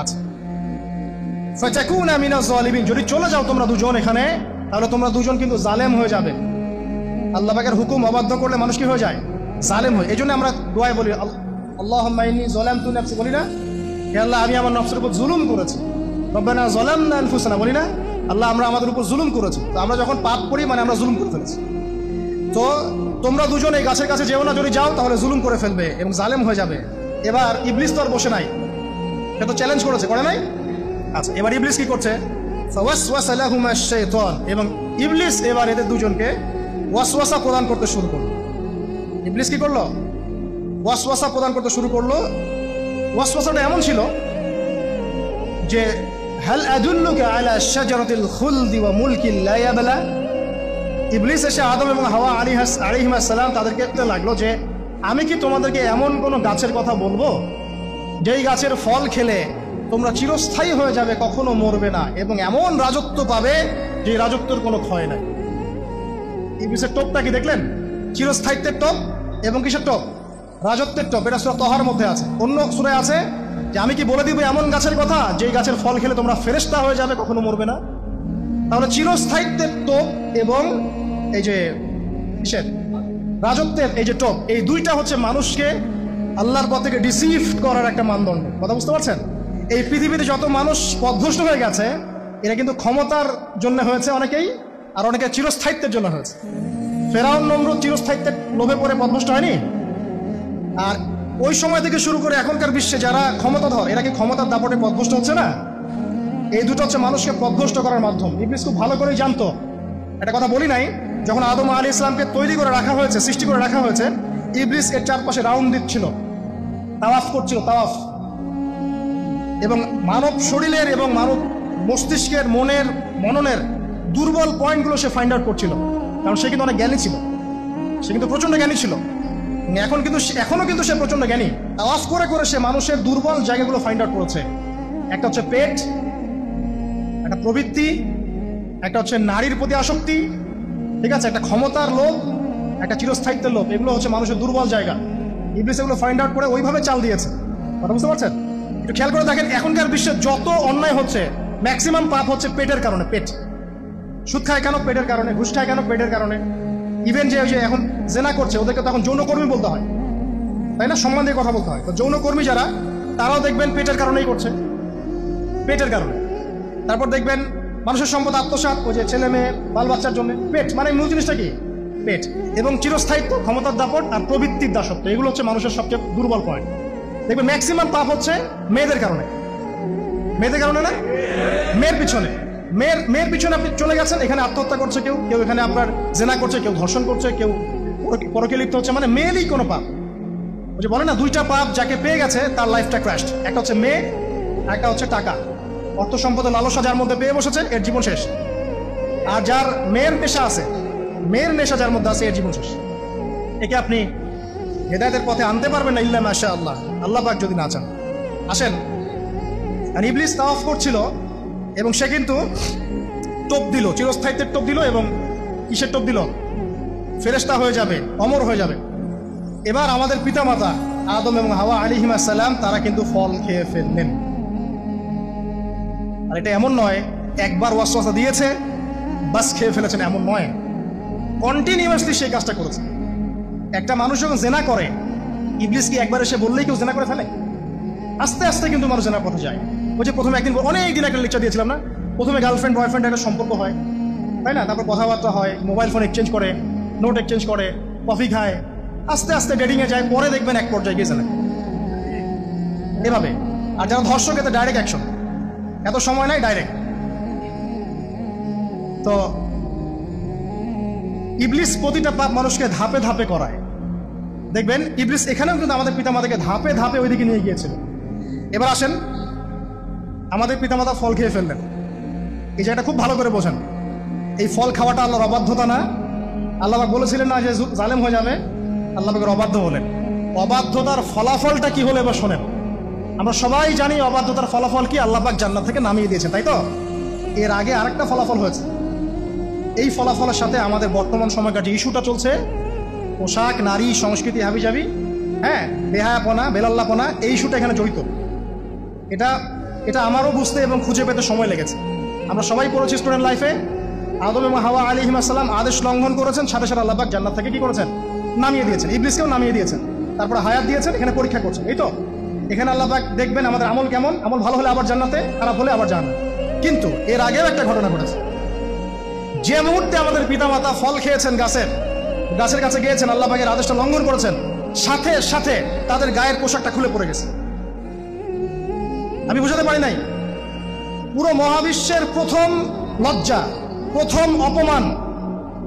আচ্ছা, ফাতাকুনা মিনাজ জালিমিন, যদি চলে যাও তোমরা দুজন এখানে, তাহলে তোমরা দুজন কিন্তু জালেম হয়ে যাবে। আল্লাহ পাকের হুকুম অবাধ্য করলে মানুষ কি হয়ে যায়? জালেম হয়। এই জন্য আমরা দোয়ায় বলি, আল্লাহুম্মা ইন্নী যালামতু নাফসি, বলি না? হে আল্লাহ, আমি আমার নফসের উপর জুলুম করেছি। রব্বানা যালামনা আনফুসানা, বলি না? আল্লাহ, আমরা আমাদের উপর জুলুম করেছি। তো আমরা যখন পাপ করি, মানে আমরা জুলুম করে ফেলেছি। তো তোমরা দুজন এই গাছের কাছে যেও না, যদি যাও তাহলে জুলুম করে ফেলবে এবং জালেম হয়ে যাবে। এবার ইবলিস তো আর বসে নাই, সে তো চ্যালেঞ্জ করেছে, করে নাই? আচ্ছা, এবার ইবলিস কি করছে? ফাওয়াসওয়াসা লাহুমা শাইতান, এবং ইবলিস এবার এদের দুজনকে ওয়াসওয়াসা প্রদান করতে শুরু করলো। ইবলিস কি করলো? ওয়াসওয়াসা প্রদান করতে শুরু করলো। ওয়াসওয়াসাটা এমন ছিল যে হাল আদুল্লুকা আলা শাজারাতিল খুলদি ওয়া মুলকিন লা ইয়াবলা। ইবলিস এসে আদম এবং হাওয়া আলাইহিস সালাম তাদেরকে বলতে লাগলো যে আমি কি তোমাদেরকে এমন কোনো গাছের কথা বলবো যেই গাছের ফল খেলে তোমরা চিরস্থায়ী হয়ে যাবে, কখনো মরবে না, এবং এমন রাজত্ব পাবে যে রাজত্বের কোনো ক্ষয় নাই। ইবলিসের টোপটা কি দেখলেন? চিরস্থায়িত্বের টোপ এবং কিসের টোপ? রাজত্বের টোপ। এটা সূরা তহার মধ্যে আছে। অন্য সূরায় আছে যে আমি কি বলে দিব এমন গাছের কথা যেই গাছের ফল খেলে তোমরা ফেরেশতা হয়ে যাবে, কখনো মরবে না। তাহলে চিরস্থায়িত্বের টোপ এবং এই যে কিসের রাজত্বের এই যে টোপ, এই দুইটা হচ্ছে মানুষকে আল্লাহর পথ থেকে ডিসিভ করার একটা মানদণ্ড। কথা বুঝতে পারছেন? এই পৃথিবীতে যত মানুষ পথভ্রষ্ট হয়ে গেছে এরা কিন্তু ক্ষমতার জন্য হয়েছে অনেকেই, আর অনেকে চিরস্থায়িত্বের জন্য হয়েছে। ফেরাউন নমরুদ চিরস্থায়িত্বের লোভে পড়ে পথভ্রষ্ট হয়নি? আর ওই সময় থেকে শুরু করে এখনকার বিশ্বে যারা ক্ষমতাধর এরা কি ক্ষমতার দাপটে পথভ্রষ্ট হচ্ছে না? এই দুটো হচ্ছে মানুষকে পথভ্রষ্ট করার মাধ্যম। ইবলিস খুব ভালো করেই জানতো। একটা কথা বলি নাই, যখন আদম আলাইহিস সালামকে তৈরি করে রাখা হয়েছে, সৃষ্টি করে রাখা হয়েছে, ইবলিস এর চারপাশে রাউন্ড দিচ্ছিল, তাওয়াফ করছিল, তাওয়াফ। এবং মানব শরীরের এবং মানব মস্তিষ্কের, মনের, মননের দুর্বল পয়েন্টগুলো সে ফাইন্ড আউট করছিল। কারণ সে কিন্তু অনেক জ্ঞানী ছিল, সে কিন্তু প্রচন্ড জ্ঞানী ছিল। এখনো কিন্তু সে প্রচন্ড জ্ঞানী। তাওয়াফ করে করে সে মানুষের দুর্বল জায়গাগুলো ফাইন্ড আউট করেছে। একটা হচ্ছে পেট, একটা প্রবৃত্তি, একটা হচ্ছে নারীর প্রতি আসক্তি, ঠিক আছে, একটা ক্ষমতার লোভ, একটা চিরস্থায়িত্বের লোভ। এগুলো হচ্ছে মানুষের দুর্বল জায়গা। ইবলিস এগুলো ফাইন্ড আউট করে ওইভাবে চাল দিয়েছে। কথা বুঝতে পারছেন? একটু খেয়াল করে দেখেন, এখনকার বিশ্বে যত অন্যায় হচ্ছে ম্যাক্সিমাম পাপ হচ্ছে পেটের কারণে। পেট। সুদ খায় কেন? পেটের কারণে। ঘুষ খায় কেন? পেটের কারণে। ইভেন যে এখন জেনা করছে ওদেরকে তখন যৌনকর্মী বলতে হয়, তাই না? সম্মান দিয়ে কথা বলতে হয়। তো যৌনকর্মী যারা, তারাও দেখবেন পেটের কারণেই করছে, পেটের কারণে। তারপর দেখবেন মানুষের সম্পদ আত্মসাৎ, ওই যে ছেলে মেয়ে বাল বাচ্চার জন্য। পেট মানে মূল জিনিসটা কি? পেট। এবং চিরস্থায়িত্ব, ক্ষমতার দাপট আর প্রবৃত্তির দাসত্ব, এগুলো হচ্ছে মানুষের সবচেয়ে দুর্বল পয়েন্ট। দেখবেন ম্যাক্সিমাম পাপ হচ্ছে মেয়েদের কারণে। মেয়েদের কারণে না? মেয়ের পিছনে। মেয়ের পিছনে আপনি চলে গেছেন, এখানে আত্মহত্যা করছে কেউ, কেউ এখানে আপনার জেনা করছে, কেউ ধর্ষণ করছে, কেউ পরকে লিপ্ত হচ্ছে। মানে মেয়েরই কোনো পাপ। ওই যে বলে না, দুইটা পাপ যাকে পেয়ে গেছে তার লাইফটা ক্র্যাশড। একটা হচ্ছে মেয়ে, একটা হচ্ছে টাকা। অর্থ সম্পদের লালসা যার মধ্যে পেয়ে বসেছে এর জীবন শেষ। আর যার মেয়ের পেশা আছে, মেয়ের নেশা যার মধ্যে আছে, এর জীবন শেষ। একে আপনি হেদায়েতের পথে আনতে পারবেন না ইল্লা মাশা আল্লাহ, আল্লাহ পাক যদি না চান। আসেন, আর ইবলিস তাওয়াফ করছিল এবং সে কিন্তু টোপ দিল, চিরস্থায়িত্বের টোপ দিল। এবং কিসের টোপ দিল? ফেরেশতা হয়ে যাবে, অমর হয়ে যাবে। এবার আমাদের পিতামাতা আদম এবং হাওয়া আলাইহিস সালাম তারা কিন্তু ফল খেয়ে ফেললেন। আর এটা এমন নয় একবার ওয়াসওয়াসা দিয়েছে বাস খেয়ে ফেলেছেন, এমন নয়। কন্টিনিউয়াসলি সেই কাজটা করেছে। একটা মানুষ যখন জেনা করে, ইবলিস কি একবার এসে বললেই কেউ জেনা করে ফেলে? আস্তে আস্তে কিন্তু মানুষ জেনার পথে যায়। ওই যে প্রথমে একদিন, অনেক দিন একটা লেকচার দিয়েছিলাম না, প্রথমে গার্লফ্রেন্ড বয়ফ্রেন্ড একটা সম্পর্ক হয়, তাই না? তারপর কথাবার্তা হয়, মোবাইল ফোন এক্সচেঞ্জ করে, নোট এক্সচেঞ্জ করে, কফি খায়, আস্তে আস্তে ডেটিংয়ে যায়, পরে দেখবেন এক পর্যায়ে গিয়ে জেনা এভাবে। আর যারা ধর্ষক এতে ডাইরেক্ট অ্যাকশন, এত সময় নাই, ডাইরেক্ট। তো ইবলিস প্রতিটা পাপ মানুষকে ধাপে ধাপে করায়। দেখবেন ইবলিস এখানেও কিন্তু আমাদের পিতামাতাকে ধাপে ধাপে ওইদিকে নিয়ে গিয়েছিল। এবার আসেন, আমাদের পিতামাতা ফল খেয়ে ফেললেন, এই জায়গাটা খুব ভালো করে বোঝেন। এই ফল খাওয়াটা আল্লাহর অবাধ্যতা না। আল্লাহ বলেছিলেন না যে জালেম হয়ে যাবে, আল্লাহ অবাধ্য হলেন। অবাধ্যতার ফলাফলটা কি হলো এবার শোনেন। আমরা সবাই জানি অবাধ্যতার ফলাফল কি, আল্লাহ পাক জান্নাত থেকে নামিয়ে দিয়েছে, তাই তো? এর আগে আরেকটা ফলাফল হয়েছে। এই ফলাফলের সাথে আমাদের বর্তমান সময়কার যে ইস্যুটা চলছে, পোশাক, নারী, সংস্কৃতি, হাবিজাবি, হ্যাঁ, বেহায়াপনা, বেলাল্লাপনা, এই ইস্যুটা এখানে জড়িত। এটা আমারও বুঝতে এবং খুঁজে পেতে সময় লেগেছে। আমরা সবাই পড়েছি স্টুডেন্ট লাইফে, আদম এবং হাওয়া আলাইহিস সালাম আদেশ লঙ্ঘন করেছেন, সাথে সাথে আল্লাহ পাক জান্নাত থেকে কি করেছেন? নামিয়ে দিয়েছেন। ইবলিসকেও নামিয়ে দিয়েছেন, তারপরে হায়াত দিয়েছেন, এখানে পরীক্ষা করছেন, এই তো। এখানে আল্লাহ পাক দেখবেন আমাদের আমল কেমন, আমল ভালো হলে আবার জান্নাতে, খারাপ হলে আবার জাহান্নামে। কিন্তু এর আগেও একটা ঘটনা ঘটেছে। যে মুহূর্তে আমাদের পিতামাতা ফল খেয়েছেন, গাছের কাছে গিয়েছেন, আল্লাহ পাকের আদেশটা লঙ্ঘন করেছেন, সাথে সাথে তাদের গায়ের পোশাকটা খুলে পড়ে গেছে। আমি বুঝাতে পারি নাই? পুরো মহাবিশ্বের প্রথম লজ্জা, প্রথম অপমান,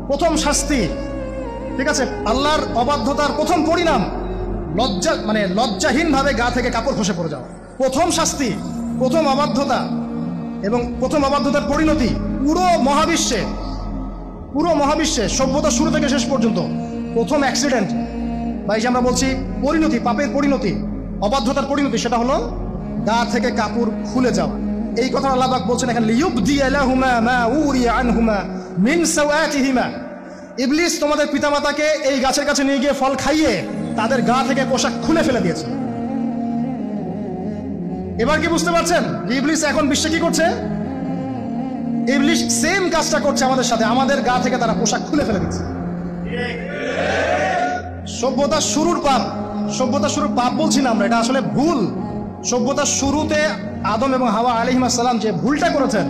প্রথম শাস্তি, ঠিক আছে, আল্লাহর অবাধ্যতার প্রথম পরিণাম লজ্জা, মানে লজ্জাহীনভাবে গা থেকে কাপড় খসে পড়ে যাওয়া। প্রথম শাস্তি, প্রথম অবাধ্যতা এবং প্রথম অবাধ্যতার পরিণতি পুরো মহাবিশ্বে সভ্যতা শুরু থেকে শেষ পর্যন্ত প্রথম অ্যাক্সিডেন্ট বা এই যে আমরা বলছি পরিণতি, পাপের পরিণতি, অবাধ্যতার পরিণতি, সেটা হলো গা থেকে কাপড় খুলে যাওয়া। এই কথা আল্লাহ পাক বলছেন এখানে, লিয়ুবদিয়া লাহুমা মা উরিয়া আনহুমা মিন সাওয়াতিহিমা। ইবলিস তোমাদের পিতামাতাকে এই গাছের কাছে নিয়ে গিয়ে ফল খাইয়ে তাদের গা থেকে পোশাক খুলে ফেলে দিয়েছে। এবার কি বুঝতে পারছেন যে ইবলিস এখন বিশ্বে কি করছে? ইবলিস সেম কাজটা করছে আমাদের সাথে, আমাদের গা থেকে তারা পোশাক খুলে ফেলে দিচ্ছে। সভ্যতার শুরুর পাপ বলছি না আমরা, এটা আসলে ভুল। সভ্যতার শুরুতে আদম এবং হাওয়া আলাইহিস সালাম যে ভুলটা করেছেন,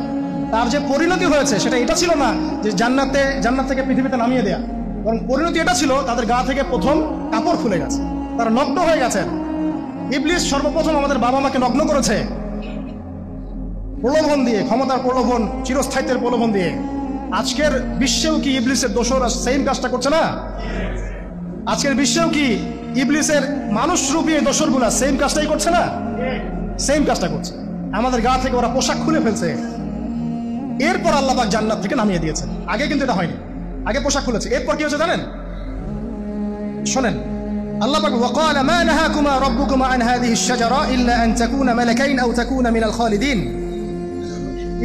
তার যে পরিণতি হয়েছে সেটা এটা ছিল না যে জান্নাত থেকে পৃথিবীতে নামিয়ে দেয়া, বরং পরিণতি এটা ছিল তাদের গা থেকে প্রথম কাপড় খুলে গেছে, তারা নগ্ন হয়ে গেছেন। ইবলিস সর্বপ্রথম আমাদের বাবা মাকে নগ্ন করেছে প্রলোভন দিয়ে, ক্ষমতার প্রলোভন, চিরস্থায়িত্বের প্রলোভন দিয়ে। আজকের বিশ্বেও কি ইবলিসের দোসররা সেম কাজটা করছে না? আজকের বিশ্বেও কি ইবলিসের মানুষরূপী দোসরগুলা সেম কাজটাই করছে না? সেম কাজটা করছে, আমাদের গা থেকে ওরা পোশাক খুলে ফেলছে। এরপর আল্লাহ পাক জান্নাত থেকে নামিয়ে দিয়েছেন। আগে কিন্তু এটা হয়নি, আগে পোশাক খুলেছে। এরপর কি হয়েছে জানেন? শোনেন, আল্লাহ পাক ওয়াকাল মা নাহাকুমা রাব্বুকুমা আন হাযিহি আশ-শাজারা ইল্লা আন তাকুনা মালাকাইন আও তাকুনা মিনাল খালিদিন।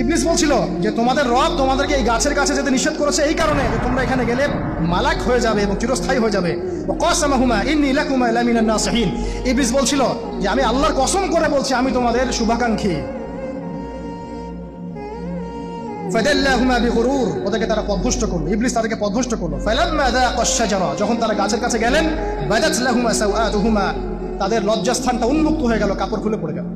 ইবলিস বলছিল যে তোমাদের রব তোমাদেরকে এই গাছের কাছে যেতে নিষেধ করেছে এই কারণে যে তোমরা এখানে গেলে মালাক হয়ে যাবে এবং চিরস্থায়ী হয়ে যাবে। ওয়াকাসামাহুমা ইন্নী লাকুমা লামিনান নাসিহিন। ইবলিস বলছিল যে আমি আল্লাহর কসম করে বলছি আমি তোমাদের শুভাকাঙ্ক্ষী। ফাদাল্লাহুমা বিগুরুর, ওদেরকে তারা পথভ্রষ্ট করলো, ইবলিস তাদেরকে পথভ্রষ্ট করলো। ফালাম্মা যাকাশ শাজারা, যখন তারা গাছের কাছে গেলেন, বাদাত লাহুমা সাওআতুহুমা, তাদের লজ্জাস্থানটা উন্মুক্ত হয়ে গেল, কাপড় খুলে পড়ে গেল।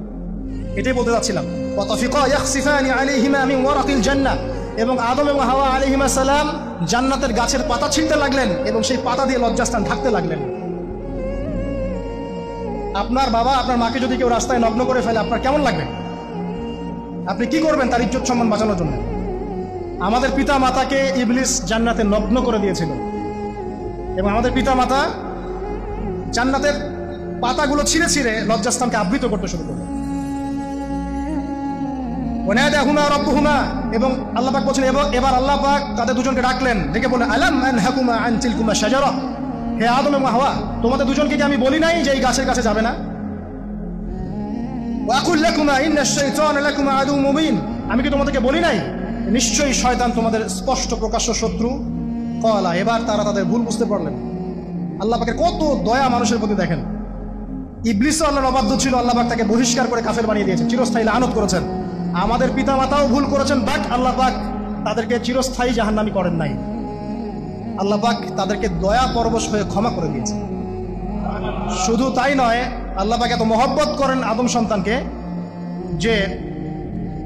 এটাই বলতে যাচ্ছিলাম। ওয়াতাফিকা ইয়াখসিফানি আলাইহিমা মিন ওয়ারাকিল জান্নাহ, এবং আদম এবং হাওয়া আলাইহিস সালাম জান্নাতের গাছের পাতা ছিঁড়তে লাগলেন এবং সেই পাতা দিয়ে লজ্জাস্থান ঢাকতে লাগলেন। আপনার বাবা আপনার মাকে যদি কেউ রাস্তায় নগ্ন করে ফেলে আপনার কেমন লাগবে? আপনি কি করবেন তার ইজ্জত সম্মান বাঁচানোর জন্য? আমাদের পিতা মাতাকে ইবলিস জান্নাতে নগ্ন করে দিয়েছিল এবং আমাদের পিতা মাতা জান্নাতের পাতাগুলো ছিঁড়ে ছিঁড়ে লজ্জাস্থানকে আবৃত করতে শুরু করলো। ওয়ানাদাহুমা রাব্বুহুমা, এবং আল্লাহ পাক বলছেন এবার আল্লাহ পাক তাদের দুজনকে ডাকলেন, ডেকে বললেন আলাম আনহাকুমা আন তিলকুমা শাজারা, হে আদম এবং হাওয়া, তোমাদের দুজনকে কি আমি বলি নাই যে এই গাছের কাছে যাবে না? ওয়া আকুল লাকুমা ইন্নাশ শাইতানা লাকুমা আদুউম মুবিন, আমি কি তোমাদেরকে বলি নাই নিশ্চয়ই শয়তান তোমাদের স্পষ্ট প্রকাশ্য শত্রু? ক্বালা, এবার তারা তাদের ভুল বুঝতে পারলেন। আল্লাহ পাকের কত দয়া মানুষের প্রতি দেখেন। ইবলিসও আল্লাহর অবাধ্য ছিল, আল্লাহ পাক তাকে বহিষ্কার করে কাফের বানিয়ে দিয়েছেন, চিরস্থায়ী লানত করেছেন। আমাদের পিতা মাতাও ভুল করেছেন, বাট আল্লাহ পাক তাদেরকে চিরস্থায়ী জাহান্নামী করেন নাই। আল্লাহ পাক তাদেরকে দয়া পরবশ হয়ে ক্ষমা করে দিয়েছেন। শুধু তাই নয়, আল্লাহ পাক এত মহব্বত করেন আদম সন্তানকে যে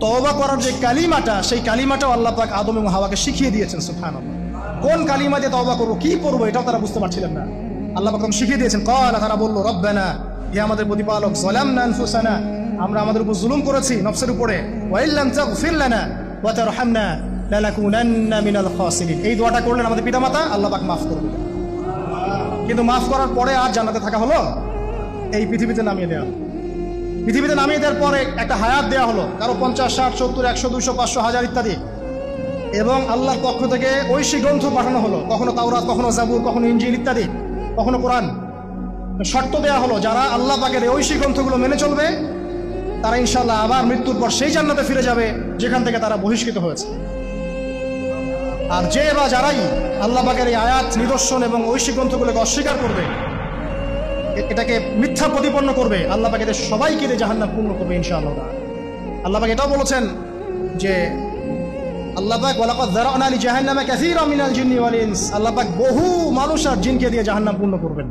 তওবা করার যে কালিমাটা, সেই কালিমাটাও আল্লাহ পাক আদম এবং হাওয়াকে শিখিয়ে দিয়েছেন। সুবহানাল্লাহ, কোন কালিমা দিয়ে তওবা করবো, কি পড়বো, এটাও তারা বুঝতে পারছিলেন না। আল্লাহ পাক শিখিয়ে দিয়েছেন। ক্বালা, তারা বলল রব্বানা, হে আমাদের প্রতিপালক, যালামনা আনফুসানা, আমরা আমাদের উপর জুলুম করেছি, নফসের উপরে, ওয়া ইল্লাম তাগফির লানা ওয়া তারহামনা লানাকুনান্না মিনাল খাসিরিন। এই দোয়াটা করলেন আমাদের পিতামাতা, আল্লাহ পাক মাফ করবেন। কিন্তু মাফ করার পরে আর জান্নাতে থাকা হলো? এই পৃথিবীতে নামিয়ে দেওয়া। পৃথিবীতে নামিয়ে দেওয়ার পরে একটা হায়াত দেওয়া হলো, কারো 50, 60, 70, 100, 200, 500, 1000 ইত্যাদি, এবং আল্লাহর পক্ষ থেকে ঐশী গ্রন্থ পাঠানো হলো, কখনো তাওরাত, কখনো জাবুর, কখনো ইনজিল ইত্যাদি, কখনো কোরআন। শর্ত দেওয়া হলো যারা আল্লাহ পাকের এই ঐশী গ্রন্থগুলো মেনে চলবে তারা ইনশাআল্লাহ আবার মৃত্যুর পর সেই জান্নাতে ফিরে যাবে যেখান থেকে তারা বহিষ্কৃত হয়েছে। আর যে বা যারাই আল্লাহ পাকের এই আয়াত, নিদর্শন এবং ঐশী গ্রন্থগুলোকে অস্বীকার করবে, এটাকে মিথ্যা প্রতিপন্ন করবে, আল্লাহ পাক এদের সবাইকে জাহান্নাম পূর্ণ করবে ইনশাআল্লাহ। আল্লাহ পাক এটাও বলেছেন যে আল্লাহ পাক ওয়ালাকাদ যারানা লি জাহান্নামা কাসীরাম মিনাল জিন্নি ওয়াল ইনস, আল্লাহ পাক বহু মানুষ আর জিনকে দিয়ে জাহান্নাম পূর্ণ করবেন।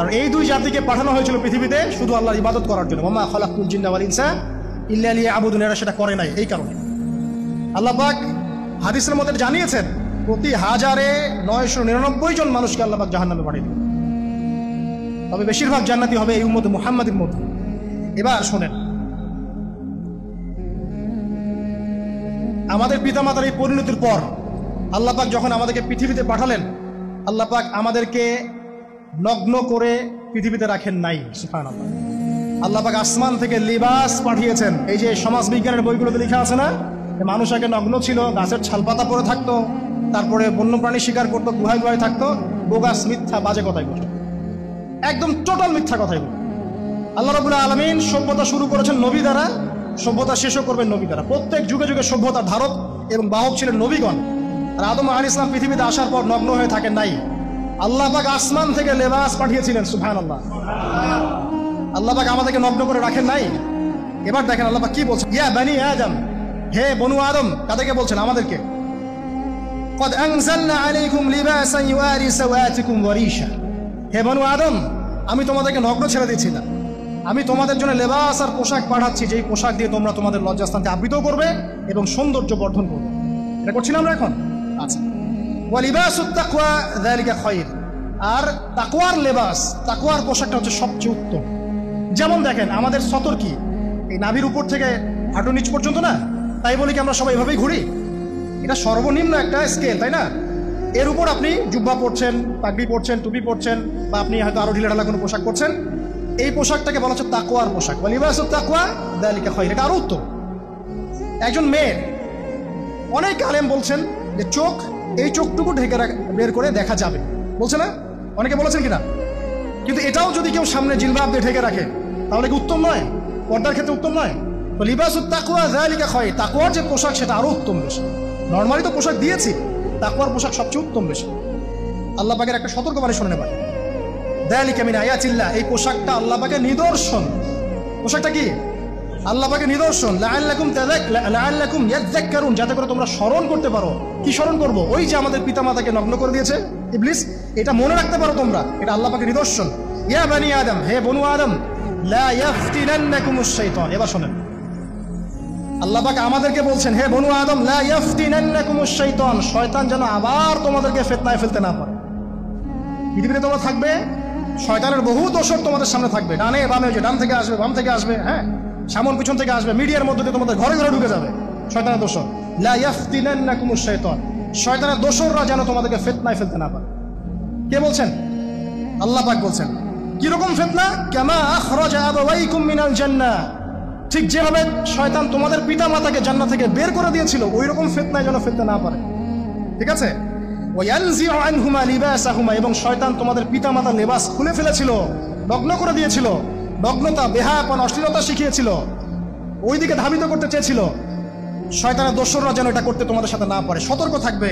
আর এই দুই জাতিকে পাঠানো হয়েছিল পৃথিবীতে শুধু আল্লাহর ইবাদত করার জন্য। ওয়া মা খালাকতুল জিন্না ওয়াল ইনসা ইল্লা লিয়াবুদুন, এরা সেটা করে নাই। এই কারণে আল্লাহ পাক হাদিসের মধ্যে জানিয়েছেন প্রতি 1099 জন মানুষকে আল্লাহ পাক জাহান্নামে পাঠিয়ে দিবেন, তবে বেশিরভাগ জান্নাতি হবে এই উম্মতে মুহাম্মাদের মধ্যে। এবার শোনেন, আমাদের পিতামাতার এই পরিণতির পর আল্লাহ পাক যখন আমাদেরকে পৃথিবীতে পাঠালেন, আল্লাহ পাক আমাদেরকে নগ্ন করে পৃথিবীতে রাখেন নাই। সুবহানাল্লাহ। আল্লাহ পাক আসমান থেকে লিবাস পাঠিয়েছেন। এই যে সমাজ বিজ্ঞানের বইগুলোতে লেখা আছে না, মানুষ আগে নগ্ন ছিল, গাছের ছালপাতা পরে থাকতো, তারপরে বন্যপ্রাণী শিকার করতো, গুহায় গুহায় থাকতো। বোগাস, মিথ্যা, বাজে কথাই বলে, একদম টোটাল মিথ্যা কথাই বলে। আল্লাহ রাব্বুল আলামিন সভ্যতা শুরু করেছেন নবী দ্বারা, সভ্যতা শেষও করবেন নবী দ্বারা। প্রত্যেক যুগে যুগে সভ্যতার ধারক এবং বাহক ছিলেন নবীগণ। আর আদম আলাইহিস সালাম পৃথিবীতে আসার পর নগ্ন হয়ে থাকেন নাই। আল্লাহ পাক আসমান থেকে লেবাস পাঠিয়েছিলেন। সুবহানাল্লাহ। আল্লাহ পাক আমাদেরকে নগ্ন করে রাখেন নাই। এবার দেখেন আল্লাহ পাক কি বলছেন, ইয়া বানি আদম, হে বনু আদম। কাদেরকে বলছেন? আমাদেরকে। قد أنزلنا عليكم لباسا يواري سوآتكم وريشا, হে বনু আদম, আমি তোমাদেরকে নগ্ন ছেড়ে দিচ্ছি না, আমি তোমাদের জন্য লেবাস আর পোশাক পাঠাচ্ছি, যেই পোশাক দিয়ে তোমরা তোমাদের লজ্জাস্থানকে আবৃত করবে এবং সৌন্দর্য বর্ধন করবে। এটা করছিলাম আমরা এখন। আচ্ছা, ওয়া লিবাসুত তাকওয়া যালিকা খায়র, আর তাকওয়ার লেবাস, তাকওয়ার পোশাকটা হচ্ছে সবচেয়ে উত্তম। যেমন দেখেন, আমাদের সতর কি এই নাভির উপর থেকে হাঁটু নিচ পর্যন্ত না, তাই বলি কি আমরা সবাই এভাবেই ঘুরি? এটা সর্বনিম্ন একটা স্কেল, তাই না? এর উপর আপনি জুব্বা পরছেন, পাগড়ি পরছেন, টুপি পরছেন, বা আপনি হয়তো আরো ঢিলাঢালা কোনো পোশাক পরছেন। এই পোশাকটাকে বলা হচ্ছে তাকওয়ার পোশাক। ওয়া লিবাসুত তাকওয়া যালিকা খায়র, এটা আরো উত্তম। একজন মেয়ের, অনেক আলেম বলছেন যে চোখ, এই চোখটুকু ঢেকে বের করে দেখা যাবে, বলছে না? অনেকে বলেছেন কিনা? কিন্তু এটাও যদি কেউ সামনে জিলবাব দিয়ে ঢেকে রাখে, তাহলে কি উত্তম নয়? পর্দার ক্ষেত্রে উত্তম নয়? তো লিবাসুত তাকওয়া যালিকা খায়র, তাকওয়ার যে পোশাক সেটা আরো উত্তম বেশি। নর্মালি তো পোশাক দিয়েছি, তাকওয়ার পোশাক সবচেয়ে উত্তম বেশি। আল্লাহ পাকের একটা সতর্কবাণী শুনে নেবেন, যালিকা মিন আয়াতিল্লাহ, এই পোশাকটা আল্লাহ পাকের নিদর্শন। পোশাকটা কি? আল্লাহ পাকের নিদর্শন। লাআল্লাকুম ইয়াযাক্কারুন, যাতে করে তোমরা স্মরণ করতে পারো। কি স্মরণ করবো? ওই যে আমাদের পিতামাতাকে নগ্ন করে দিয়েছে ইবলিস, এটা মনে রাখতে পারো তোমরা, এটা আল্লাহ পাকের নিদর্শন। ইয়া বানি আদম, হে বনু আদম, লা ইয়াফতিনান্নাকুমুশ শাইতান। এবার শোনেন, আল্লাহ পাক আমাদেরকে বলছেন, হে বনু আদম, লা ইয়াফতিনান্নাকুমুশ শাইতান, শয়তান যেন আবার তোমাদেরকে ফিতনায় ফেলতে না পারে। পৃথিবীতে তোমরা থাকবে, শয়তানের বহু দোসর তোমাদের সামনে থাকবে, ডানে বামে, যে ডান থেকে আসবে, বাম থেকে আসবে, হ্যাঁ, সামন পিছন থেকে আসবে, মিডিয়ার মধ্যে দিয়ে তোমাদের ঘরে ঘরে ঢুকে যাবে শয়তানের দোসর। লা ইয়াফতিনান্নাকুমুশ শাইতান, শয়তানের দোসররা যেন তোমাদেরকে ফিতনায় ফেলতে না পারে। কে বলছেন? আল্লাহ পাক বলছেন। কিরকম ফিতনা? কামা আখরাজা আবাওয়াইকুম মিনাল জান্নাহ, ঠিক যেভাবে শয়তান তোমাদের পিতা মাতাকে জান্নাত থেকে বের করে দিয়েছিল, ওই রকম ফিতনায় যেন ফেলতে না পারে। ঠিক আছে? ওয়ায়ানজিউ আনহুমা লিবাসাহুমা, এবং শয়তান তোমাদের পিতা মাতার লেবাস খুলে ফেলেছিল, নগ্ন করে দিয়েছিল, নগ্নতা, বেহায়াপন, অশ্লীলতা শিখিয়েছিল, ওইদিকে ধাবিত করতে চেয়েছিল। শয়তানের দোসররা যেন এটা করতে তোমাদের সাথে না পারে। সতর্ক থাকবে।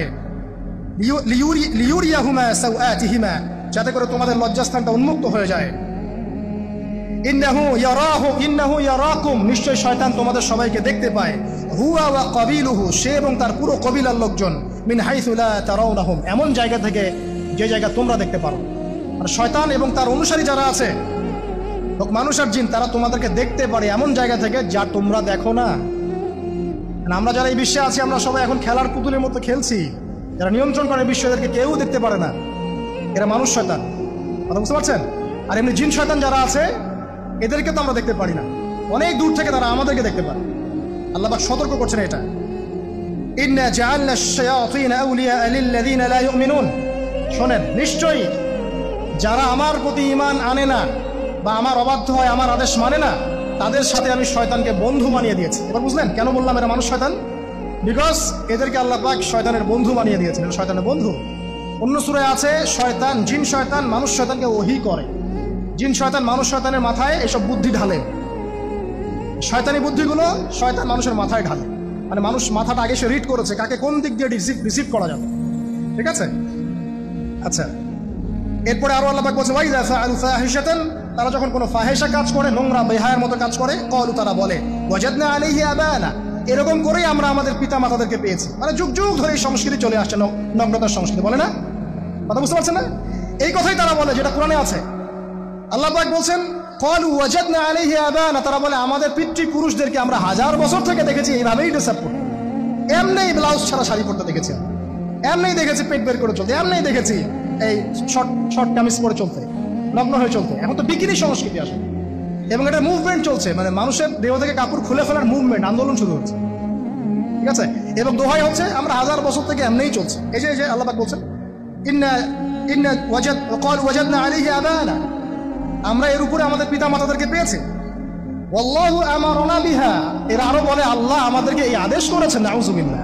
লিউরিয়াহুমা সাওআতিহিমা, যাতে করে তোমাদের লজ্জাস্থানটা উন্মুক্ত হয়ে যায়। ইন্নাহু ইয়ারাকুম, নিশ্চয় শয়তান তোমাদের সবাইকে দেখতে পায়। হুয়া ওয়া কাবিলুহু, সে এবং তার পুরো কবিলার লোকজন, মিন হাইসু লা তারাউনাহুম, এমন জায়গা থেকে যে জায়গা তোমরা দেখতে পারো। আর শয়তান এবং তার অনুসারী যারা আছে, মানুষ আর জিন, তারা তোমাদেরকে দেখতে পারে এমন জায়গা থেকে যা তোমরা দেখো না। আমরা যারা এই বিশ্বে আছি, আমরা সবাই এখন খেলার পুতুলের মতো খেলছি। যারা নিয়ন্ত্রণ করে বিশ্ব, এদেরকে কেউ দেখতে পারে না। এরা মানুষ শয়তান, কথা বুঝতে পারছেন? আর এমনি জিন শয়তান যারা আছে, এদেরকে তো আমরা দেখতে পারি না, অনেক দূর থেকে তারা আমাদেরকে দেখতে পারে। আল্লাহ পাক সতর্ক করছেন এটা। ইন্না জাআলনা আশ-শায়াতিনা আউলিয়া লিল্লাযিনা লা ইউমিনুন, শোনেন, নিশ্চয়ই যারা আমার প্রতি ঈমান আনে না বা আমার অবাধ্য হয়, আমার আদেশ মানে না, তাদের সাথে আমি শয়তানকে বন্ধু বানিয়ে দিয়েছি। এবার বুঝলেন কেন বললাম এরা মানুষ শয়তান? বিকজ এদেরকে আল্লাহ পাক শয়তানের বন্ধু বানিয়ে দিয়েছেন। এরা শয়তানের বন্ধু। অন্য সূরায় আছে, শয়তান, জিন শয়তান মানুষ শয়তানকে ওহী করে। জিন শয়তান মানুষ শয়তানের মাথায় এসব বুদ্ধি ঢালে, শয়তানি বুদ্ধিগুলো শয়তান মানুষের মাথায় ঢালে। মানে মানুষ মাথাটা আগে সে রিড করেছে, কাকে কোন দিক দিয়ে রিসিভ করা যাবে। ঠিক আছে? আচ্ছা, এরপরে আরো আল্লাহ পাক বলছে, ওয়াইযা ফাআলু ফাহিশাতান, তারা যখন কোনো ফাহেসা কাজ করে, নোংরা বেহায়ার মতো কাজ করে, ক্বালু, তারা বলে, ওয়াজাদনা আলাইহি আবানা, এরকম করেই আমরা আমাদের পিতা মাতাদেরকে পেয়েছি। মানে যুগ যুগ ধরে এই সংস্কৃতি চলে আসছে, নগ্নতার সংস্কৃতি, বলে না? কথা বুঝতে পারছেন না? এই কথাই তারা বলে, যেটা কোরআনে আছে। আল্লাহ পাক বলছেন, ক্বালু ওয়াজাদনা আলাইহি আবানা, তারা বলে আমাদের পিতৃপুরুষদেরকে আমরা হাজার বছর থেকে দেখেছি এইভাবেই ড্রেসআপ করতে, এমনি ব্লাউজ ছাড়া শাড়ি পরতে দেখেছি, এমনি দেখেছি পেট বের করে চলতে, এমনি দেখেছি এই শর্ট কামিজ পরে চলতে, নগ্ন হয়ে চলতে। এখন তো বিকিনি সংস্কৃতি আসে। এবং এটা মুভমেন্ট চলছে, মানে মানুষের দেহ থেকে কাপড় খুলে ফেলার মুভমেন্ট, আন্দোলন শুরু হচ্ছে, ঠিক আছে। এবং দোহাই হচ্ছে আমরা 1000 বছর থেকে এমনিই চলছে। এই যে আল্লাহ পাক বলছেন ওয়াজাদনা আলাইহি আবানা, আমরা এর উপরে আমাদের পিতা মাতাদেরকে পেয়েছি। ওয়াল্লাহু আমারনা বিহা, এর আরো বলে আল্লাহ আমাদেরকে এই আদেশ করেছেন। নাউযুবিল্লাহ।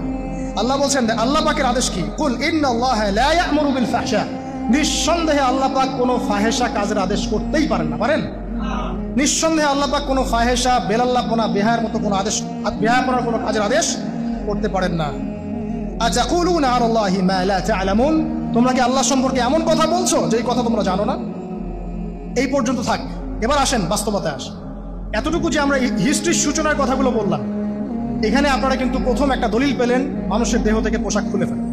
আল্লাহ বলছেন, আল্লাহ পাকের আদেশ কি? কুল ইন্নাল্লাহা লা ইয়া'মুরু বিল ফাহশা, নিঃসন্দেহে আল্লাহ পাক কোনো ফাহেশা কাজের আদেশ করতেই পারেন না। পারেন? নিঃসন্দেহে আল্লাহ পাক কোনো ফাহেশা, বেলাল্লাপনা, বেহায়ার মতো কোনো আদেশ, বেহায়াপনার কোনো কাজের আদেশ করতে পারেন না। আতাকুলুনা আলাল্লাহি মা লা তা'লামুন, তোমরা কি আল্লাহ সম্পর্কে এমন কথা বলছো যেই কথা তোমরা জানো না? এই পর্যন্ত থাক, এবার আসেন বাস্তবতায় আসেন। এতটুকু যে আমরা হিস্ট্রির সূচনার কথাগুলো বললাম, এখানে আপনারা কিন্তু প্রথম একটা দলিল পেলেন মানুষের দেহ থেকে পোশাক খুলে ফেলে।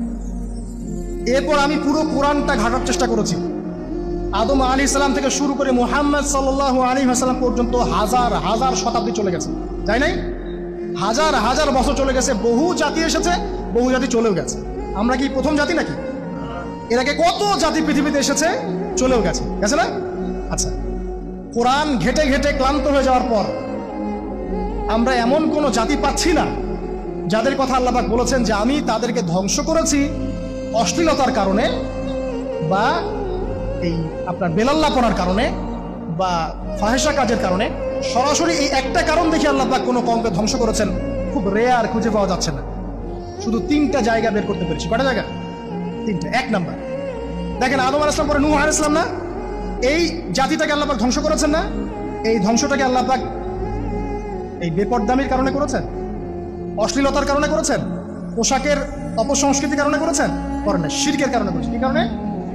এরপর আমি পুরো কোরআনটা ঘাটার চেষ্টা করেছি, আদম আলাইহিস সালাম থেকে শুরু করে মুহাম্মদ সাল্লাল্লাহু আলাইহি ওয়াসাল্লাম পর্যন্ত হাজার হাজার শতাব্দী চলে গেছে, তাই নাই? হাজার হাজার বছর চলে গেছে, বহু জাতি এসেছে, বহু জাতি চলেও গেছে। আমরা কি প্রথম জাতি নাকি? এর আগে কত জাতি পৃথিবীতে এসেছে, চলেও গেছে, গেছে না? আচ্ছা, কোরআন ঘেটে ঘেটে ক্লান্ত হয়ে যাওয়ার পর আমরা এমন কোনো জাতি পাচ্ছি না যাদের কথা আল্লাহ পাক বলেছেন যে আমি তাদেরকে ধ্বংস করেছি অশ্লীলতার কারণে, বা এই আপনার বেলাল্লাপনার কারণে, বা ফাহেশা কাজের কারণে। সরাসরি এই একটা কারণ দেখে আল্লাহ পাক কোনো কওমকে ধ্বংস করেছেন খুব রেয়ার, খুঁজে পাওয়া যাচ্ছে না। শুধু 3টা জায়গা বের করতে পেরেছি। কটা জায়গা? 3টা। 1 নাম্বার দেখেন, আদম আলাইহিস সালাম পরে নূহ আলাইহিস সালাম না, এই জাতিটাকে আল্লাহ পাক ধ্বংস করেছেন না? এই ধ্বংসটাকে আল্লাহ পাক এই বেপরদামির কারণে করেছেন, অশ্লীলতার কারণে করেছেন, পোশাকের অপসংস্কৃতির কারণে করেছেন? করেন না, শিরকের কারণে করেছেন। কি কারণে?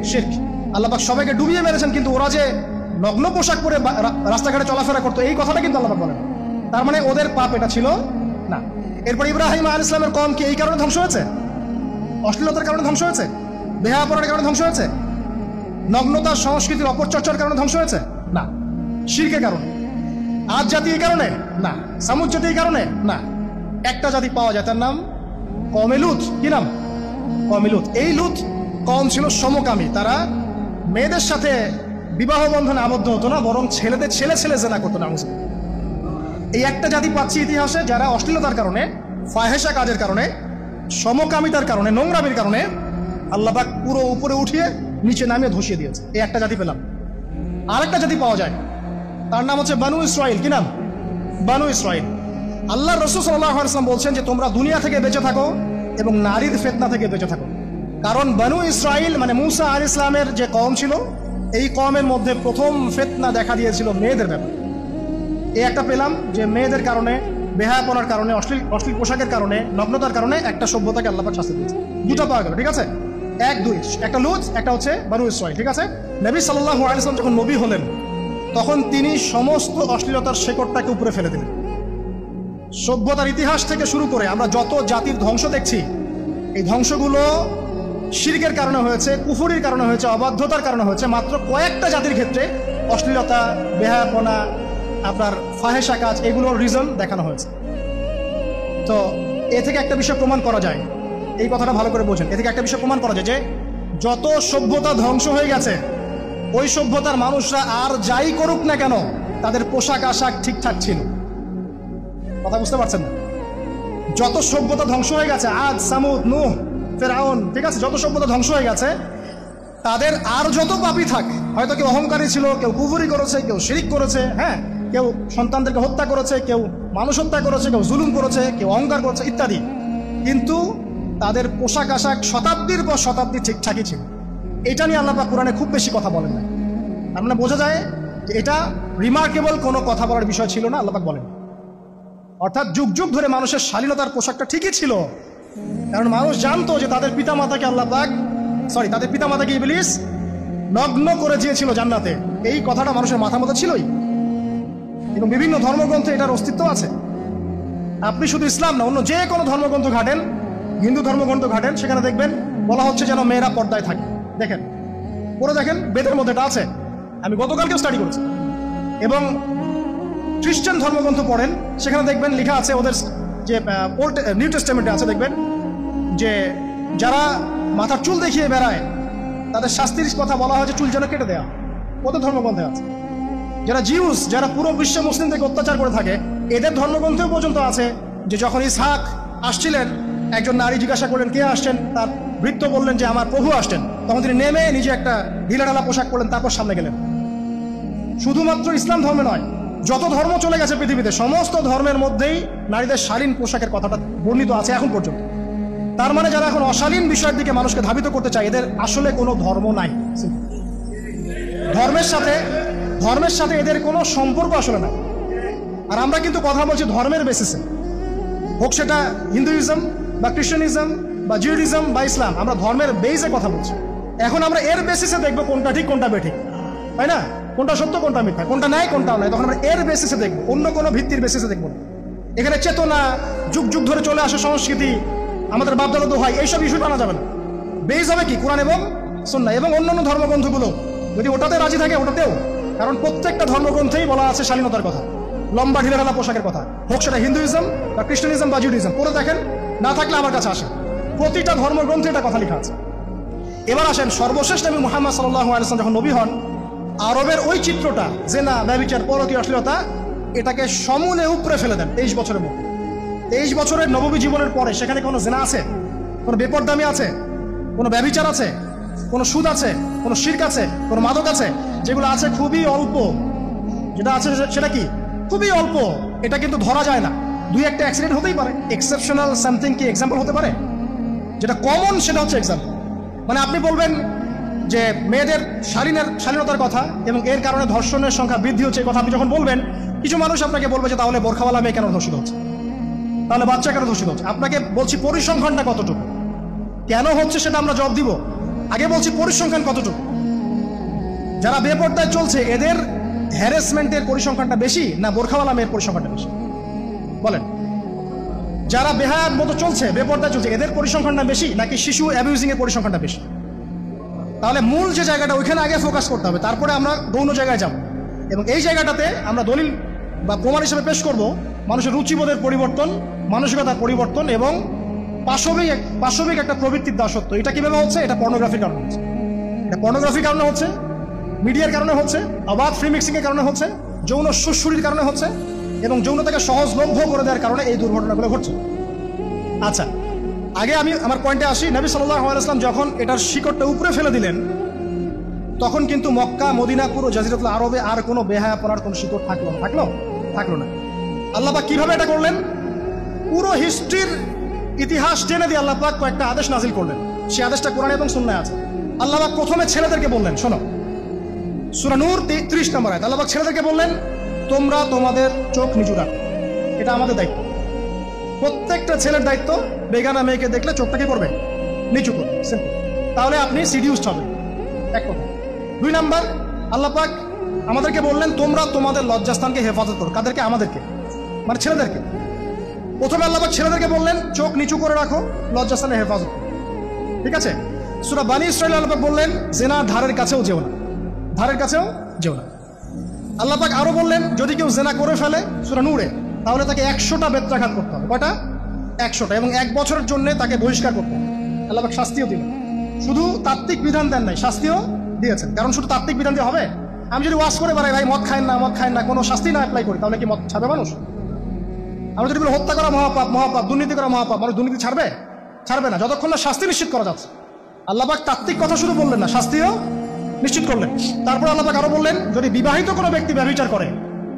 শিরক। আল্লাহ পাক সবাইকে ডুবিয়ে মেরেছেন, কিন্তু ওরা যে নগ্ন পোশাক পরে রাস্তাঘাটে চলাফেরা করতো, এই কথাটা কিন্তু আল্লাহ পাক বলেন। তার মানে ওদের পাপ এটা ছিল না। এরপর ইব্রাহিম আলাইহিস সালামের কওম কি এই কারণে ধ্বংস হয়েছে? অশ্লীলতার কারণে ধ্বংস হয়েছে? বেহায়াপনার কারণে ধ্বংস হয়েছে? নগ্নতার সংস্কৃতির অপচর্চার কারণে ধ্বংস হয়েছে? না। শিরকের কারণে। আদ জাতি এই কারণে? না। সামুদ জাতি এই কারণে? না। একটা জাতি পাওয়া যায়, তার নাম কওমে লূত। কি নাম? কওমে লূত। এই লূত কওম ছিল সমকামী, তারা মেয়েদের সাথে বিবাহ বন্ধনে আবদ্ধ হতো না, বরং ছেলেদের ছেলে ছেলে জেনা করতো না। এই একটা জাতি পাচ্ছি ইতিহাসে যারা অশ্লীলতার কারণে, ফাহেশা কাজের কারণে, সমকামিতার কারণে, নোংরামির কারণে আল্লাহ পাক পুরো উপরে উঠিয়ে নিচে নামিয়ে ধসিয়ে দিয়েছে। এই একটা জাতি পেলাম। আরেকটা জাতি পাওয়া যায়, তার নাম হচ্ছে বানু ইসরাইল। কি নাম? বানু ইসরাইল। আল্লাহ রাসূল সাল্লাল্লাহু আলাইহি ওয়াসাল্লাম বলছেন যে তোমরা দুনিয়া থেকে বেঁচে থাকো এবং নারীর ফিতনা থেকে বেঁচে থাকো। কারণ বানু ইসরাইল মানে মুসা আলাইহিস সালামের যে কওম ছিল, এই কওমের মধ্যে প্রথম ফিতনা দেখা দিয়েছিল মেয়েদের ব্যাপারে। এই একটা পেলাম যে মেয়েদের কারণে, বেহায়াপনার কারণে, অশ্লীল পোশাকের কারণে, নগ্নতার কারণে একটা সভ্যতাকে আল্লাহ পাক শাস্তি দিয়েছে। দুটো পাওয়া গেল, ঠিক আছে? 1, 2, একটা লূত, একটা হচ্ছে বানু ইসরাইল, ঠিক আছে? নবী সাল্লাল্লাহু আলাইহি ওয়াসাল্লাম যখন নবী হলেন, তখন তিনি সমস্ত অশ্লীলতার শেকড়টাকে উপরে ফেলে দিলেন। সভ্যতার ইতিহাস থেকে শুরু করে আমরা যত জাতির ধ্বংস দেখছি, এই ধ্বংসগুলো শিরকের কারণে হয়েছে, কুফরির কারণে হয়েছে, অবাধ্যতার কারণে হয়েছে। মাত্র কয়েকটা জাতির ক্ষেত্রে অশ্লীলতা, বেহায়াপনা, আপনার ফাহেশা কাজ, এগুলোর রিজন দেখানো হয়েছে। তো এ থেকে একটা বিষয় প্রমাণ করা যায়, এই কথাটা ভালো করে বোঝেন। এ থেকে একটা বিষয় প্রমাণ করা যায় যে যত সভ্যতা ধ্বংস হয়ে গেছে, ওই সভ্যতার মানুষরা আর যাই করুক না কেন, তাদের পোশাক আশাক ঠিকঠাক ছিল। কথা বুঝতে পারছেন না? যত সভ্যতা ধ্বংস হয়ে গেছে, আদ, সামুদ, নূহ, ফেরাউন, ঠিক আছে, যত সভ্যতা ধ্বংস হয়ে গেছে, তাদের আর যত পাপী থাক, হয়তো কেউ অহংকারী ছিল, কেউ কুফরি করেছে, কেউ শিরিক করেছে, হ্যাঁ, কেউ সন্তানদেরকে হত্যা করেছে, কেউ মানুষ হত্যা করেছে, কেউ জুলুম করেছে, কেউ অহংকার করেছে ইত্যাদি, কিন্তু তাদের পোশাক আশাক শতাব্দীর পর শতাব্দী ঠিকঠাকই ছিল। এটা নিয়ে আল্লাহ পাক কোরআনে খুব বেশি কথা বলেন না। তার মানে বোঝা যায় যে এটা রিমার্কেবল কোনো কথা বলার বিষয় ছিল না, আল্লাহ পাক বলেন। অর্থাৎ যুগ যুগ ধরে মানুষের শালীনতার পোশাকটা ঠিকই ছিল, কারণ মানুষ জানতো যে তাদের পিতামাতাকে আল্লাহ পাক, তাদের পিতামাতাকে ইবলিস নগ্ন করে দিয়েছিল জান্নাতে। এই কথাটা মানুষের মাথার মধ্যে ছিলই, এবং বিভিন্ন ধর্মগ্রন্থে এটার অস্তিত্ব আছে। আপনি শুধু ইসলাম না, অন্য যে কোনো ধর্মগ্রন্থ ঘাটেন, হিন্দু ধর্মগ্রন্থ ঘাটেন, সেখানে দেখবেন বলা হচ্ছে যেন মেয়েরা পর্দায় থাকে। দেখেন, পরে দেখেন বেদের মধ্যে এটা আছে, আমি গতকালকেও স্টাডি করেছি। এবং খ্রিস্টান ধর্মগ্রন্থ পড়েন, সেখানে দেখবেন লেখা আছে, ওদের যে ওল্ড নিউ টেস্টামেন্টে আছে, দেখবেন যে যারা মাথার চুল দেখিয়ে বেড়ায় তাদের শাস্তির কথা বলা হয়েছে চুল যেন কেটে দেওয়া। ওদের ধর্মগ্রন্থে আছে। যারা জিউস, যারা পুরো বিশ্ব মুসলিমদেরকে অত্যাচার করে থাকে, এদের ধর্মগ্রন্থেও পর্যন্ত আছে যে যখন ইসহাক আসছিলেন, একজন নারী জিজ্ঞাসা করলেন কে আসছেন, তার ভৃত্য বললেন যে আমার প্রভু আসছেন। তখন তিনি নেমে নিজে একটা ঢিলাঢালা পোশাক পরলেন, তারপর সামনে গেলেন। শুধুমাত্র ইসলাম ধর্মে নয়, যত ধর্ম চলে গেছে পৃথিবীতে, সমস্ত ধর্মের মধ্যেই নারীদের শালীন পোশাকের কথাটা বর্ণিত আছে এখন পর্যন্ত। তার মানে যারা এখন অশালীন বিষয়ের দিকে মানুষকে ধাবিত করতে চায়, এদের আসলে কোনো ধর্ম নাই। ধর্মের সাথে এদের কোনো সম্পর্ক আসলে নাই। আর আমরা কিন্তু কথা বলছি ধর্মের বেসিসে, হোক সেটা হিন্দুইজম বা খ্রিস্টানিজম বা জিউডিজম বা ইসলাম, আমরা ধর্মের বেসে কথা বলছি। এখন আমরা এর বেসিসে দেখবো কোনটা ঠিক কোনটা বেঠিক, তাই না? কোনটা সত্য কোনটা মিথ্যা, কোনটা ন্যায় কোনটা অন্যায়, তখন আমরা এর বেসিসে দেখবো, অন্য কোনো ভিত্তির বেসিসে দেখবো না। এখানে চেতনা, যুগ যুগ ধরে চলে আসে সংস্কৃতি, আমাদের বাপদাদা দোহাই, এইসব ইস্যু আনা যাবে না। বেস হবে কি? কোরআন এবং সুন্নাহ এবং অন্যান্য ধর্মগ্রন্থগুলো, যদি ওটাতে রাজি থাকে ওটাতেও। কারণ প্রত্যেকটা ধর্মগ্রন্থেই বলা আছে শালীনতার কথা, লম্বা ঢিলাঢালা পোশাকের কথা, হোক সেটা হিন্দুইজম বা খ্রিস্টানিজম বা জিউডিজম। পড়ে দেখেন, না থাকলে আমার কাছে আসেন, প্রতিটা ধর্মগ্রন্থে এটা কথা লেখা আছে। এবার আসেন, সর্বশেষ নবী মুহাম্মদ সাল্লাল্লাহু আলাইহি ওয়াসাল্লাম যখন নবী হন, আরবের ওই চিত্রটা, জেনা, ব্যভিচার, পরকীয়, অশ্লীলতা, এটাকে সমূলে উপরে ফেলে দেন 23 বছরের মধ্যে। 23 বছরের নববী জীবনের পরে সেখানে কোনো জেনা আছে, কোনো বেপরদামি আছে, কোনো ব্যভিচার আছে, কোনো সুদ আছে, কোনো শিরক আছে, কোনো মাদক আছে? যেগুলো আছে খুবই অল্প, যেটা আছে সেটা কি? খুবই অল্প। এটা কিন্তু ধরা যায় না। দুই একটা অ্যাক্সিডেন্ট হতেই পারে, এক্সেপশনাল সামথিং কি এক্সাম্পল হতে পারে? যেটা কমন সেটা হচ্ছে এক্সাম্পল। মানে আপনি বলবেন যে মেয়েদের শালীনতার কথা এবং এর কারণে ধর্ষণের সংখ্যা বৃদ্ধি হচ্ছে, এই কথা আপনি যখন বলবেন, কিছু মানুষ আপনাকে বলবে যে তাহলে বোরখাওয়ালা মেয়ে কেন ধর্ষিত হচ্ছে, তাহলে বাচ্চা কেন ধর্ষিত হচ্ছে? আপনাকে বলছি পরিসংখ্যানটা কতটুকু, কেন হচ্ছে সেটা আমরা জবাব দিব। আগে বলছি পরিসংখ্যান কতটুকু। যারা বেপর্দায় চলছে এদের হ্যারাসমেন্টের পরিসংখ্যানটা বেশি না বোরখাওয়ালা মেয়ের পরিসংখ্যানটা বেশি? বলেন। যারা বেহায়ার মতো চলছে, বেপর্দায় চলছে, এদের পরিসংখ্যানটা বেশি নাকি শিশু অ্যাবিউজিং এর পরিসংখ্যানটা বেশি? তাহলে মূল যে জায়গাটা, ওইখানে আগে ফোকাস করতে হবে, তারপরে আমরা গৌণ জায়গায় যাব। এবং এই জায়গাটাতে আমরা দলিল বা প্রমাণ হিসেবে পেশ করব মানুষের রুচিবোধের পরিবর্তন, মানসিকতার পরিবর্তন এবং পাশবিক একটা প্রবৃত্তির দাসত্ব। এটা কিভাবে হচ্ছে? এটা পর্নোগ্রাফির কারণে হচ্ছে। এটা পর্নোগ্রাফির কারণে হচ্ছে, মিডিয়ার কারণে হচ্ছে, অবাধ ফ্রি মিক্সিং এর কারণে হচ্ছে, যৌন সুশ্রুরির কারণে হচ্ছে এবং যৌনতাকে সহজলভ্য করে দেওয়ার কারণে এই দুর্ঘটনাগুলো ঘটছে। আচ্ছা, আগে আমি আমার পয়েন্টে আসি। নবী সাল্লাল্লাহু আলাইহি ওয়াসাল্লাম যখন এটার শিকড়টা উপরে ফেলে দিলেন, তখন কিন্তু মক্কা, মদিনা, পুরো জাজিরাতুল আরবে আর কোনো বেহায়াপনার কোনো শিকড় থাকলো না। আল্লাহ পাক কিভাবে এটা করলেন? পুরো হিস্ট্রির ইতিহাস জেনে দিয়ে আল্লাহ পাক কয়েকটা আদেশ নাজিল করলেন। সেই আদেশটা কোরআন এবং সুন্নাহে আছে। আল্লাহ পাক প্রথমে ছেলেদেরকে বললেন, শোনো, সূরা নূর 30 নম্বর আয়াত, আল্লাহ পাক ছেলেদেরকে বললেন, তোমরা তোমাদের চোখ নিচু রাখো। এটা আমাদের দায়িত্ব, প্রত্যেকটা ছেলের দায়িত্ব। বেগানা মেয়েকে দেখলে চোখটাকে করবে নিচু করবে, সিম্পল। তাহলে আপনি সিডিউসড হবেন, এক কথা। 2 নাম্বার, আল্লাহ পাক আমাদেরকে বললেন, তোমরা তোমাদের লজ্জাস্থানকে হেফাজত করো। কাদেরকে? আমাদেরকে, মানে ছেলেদেরকে। প্রথমে আল্লাহ পাক ছেলেদেরকে বললেন, চোখ নিচু করে রাখো, লজ্জাস্থানে হেফাজত করো। ঠিক আছে? সূরা বানী ইসরাঈল আল্লাহ পাক বললেন, জেনা ধারের কাছেও যেও না, ধারের কাছেও যেও না। আল্লাহ পাক আরো বললেন, যদি কেউ জেনা করে ফেলে, সূরা নূরে, তাহলে তাকে 100টা বেত্রাঘাত করতে হবে। কয়টা? 100টা। এবং 1 বছরের জন্য তাকে বহিষ্কার করতে হবে। আল্লাহ পাক শাস্তিও দিলেন, শুধু তাত্ত্বিক বিধান দেন নাই, শাস্তিও দিয়েছেন। কারণ শুধু তাত্ত্বিক বিধান দিয়ে হবে? আমি যদি ওয়াজ করে বেড়াই, ভাই মদ খায় না, কোনো শাস্তি না অ্যাপ্লাই করি, তাহলে কি মদ ছাড়বে মানুষ? আমরা যদি বলি হত্যা করা মহাপাপ, দুর্নীতি করা মহাপাপ, মানুষ দুর্নীতি ছাড়বে না যতক্ষণ না শাস্তি নিশ্চিত করা যাচ্ছে। আল্লাহ পাক তাত্ত্বিক কথা শুধু বললেন না, শাস্তিও নিশ্চিত করলেন। তারপর আল্লাহ পাক আরো বললেন, যদি বিবাহিত কোনো ব্যক্তি ব্যভিচার করে,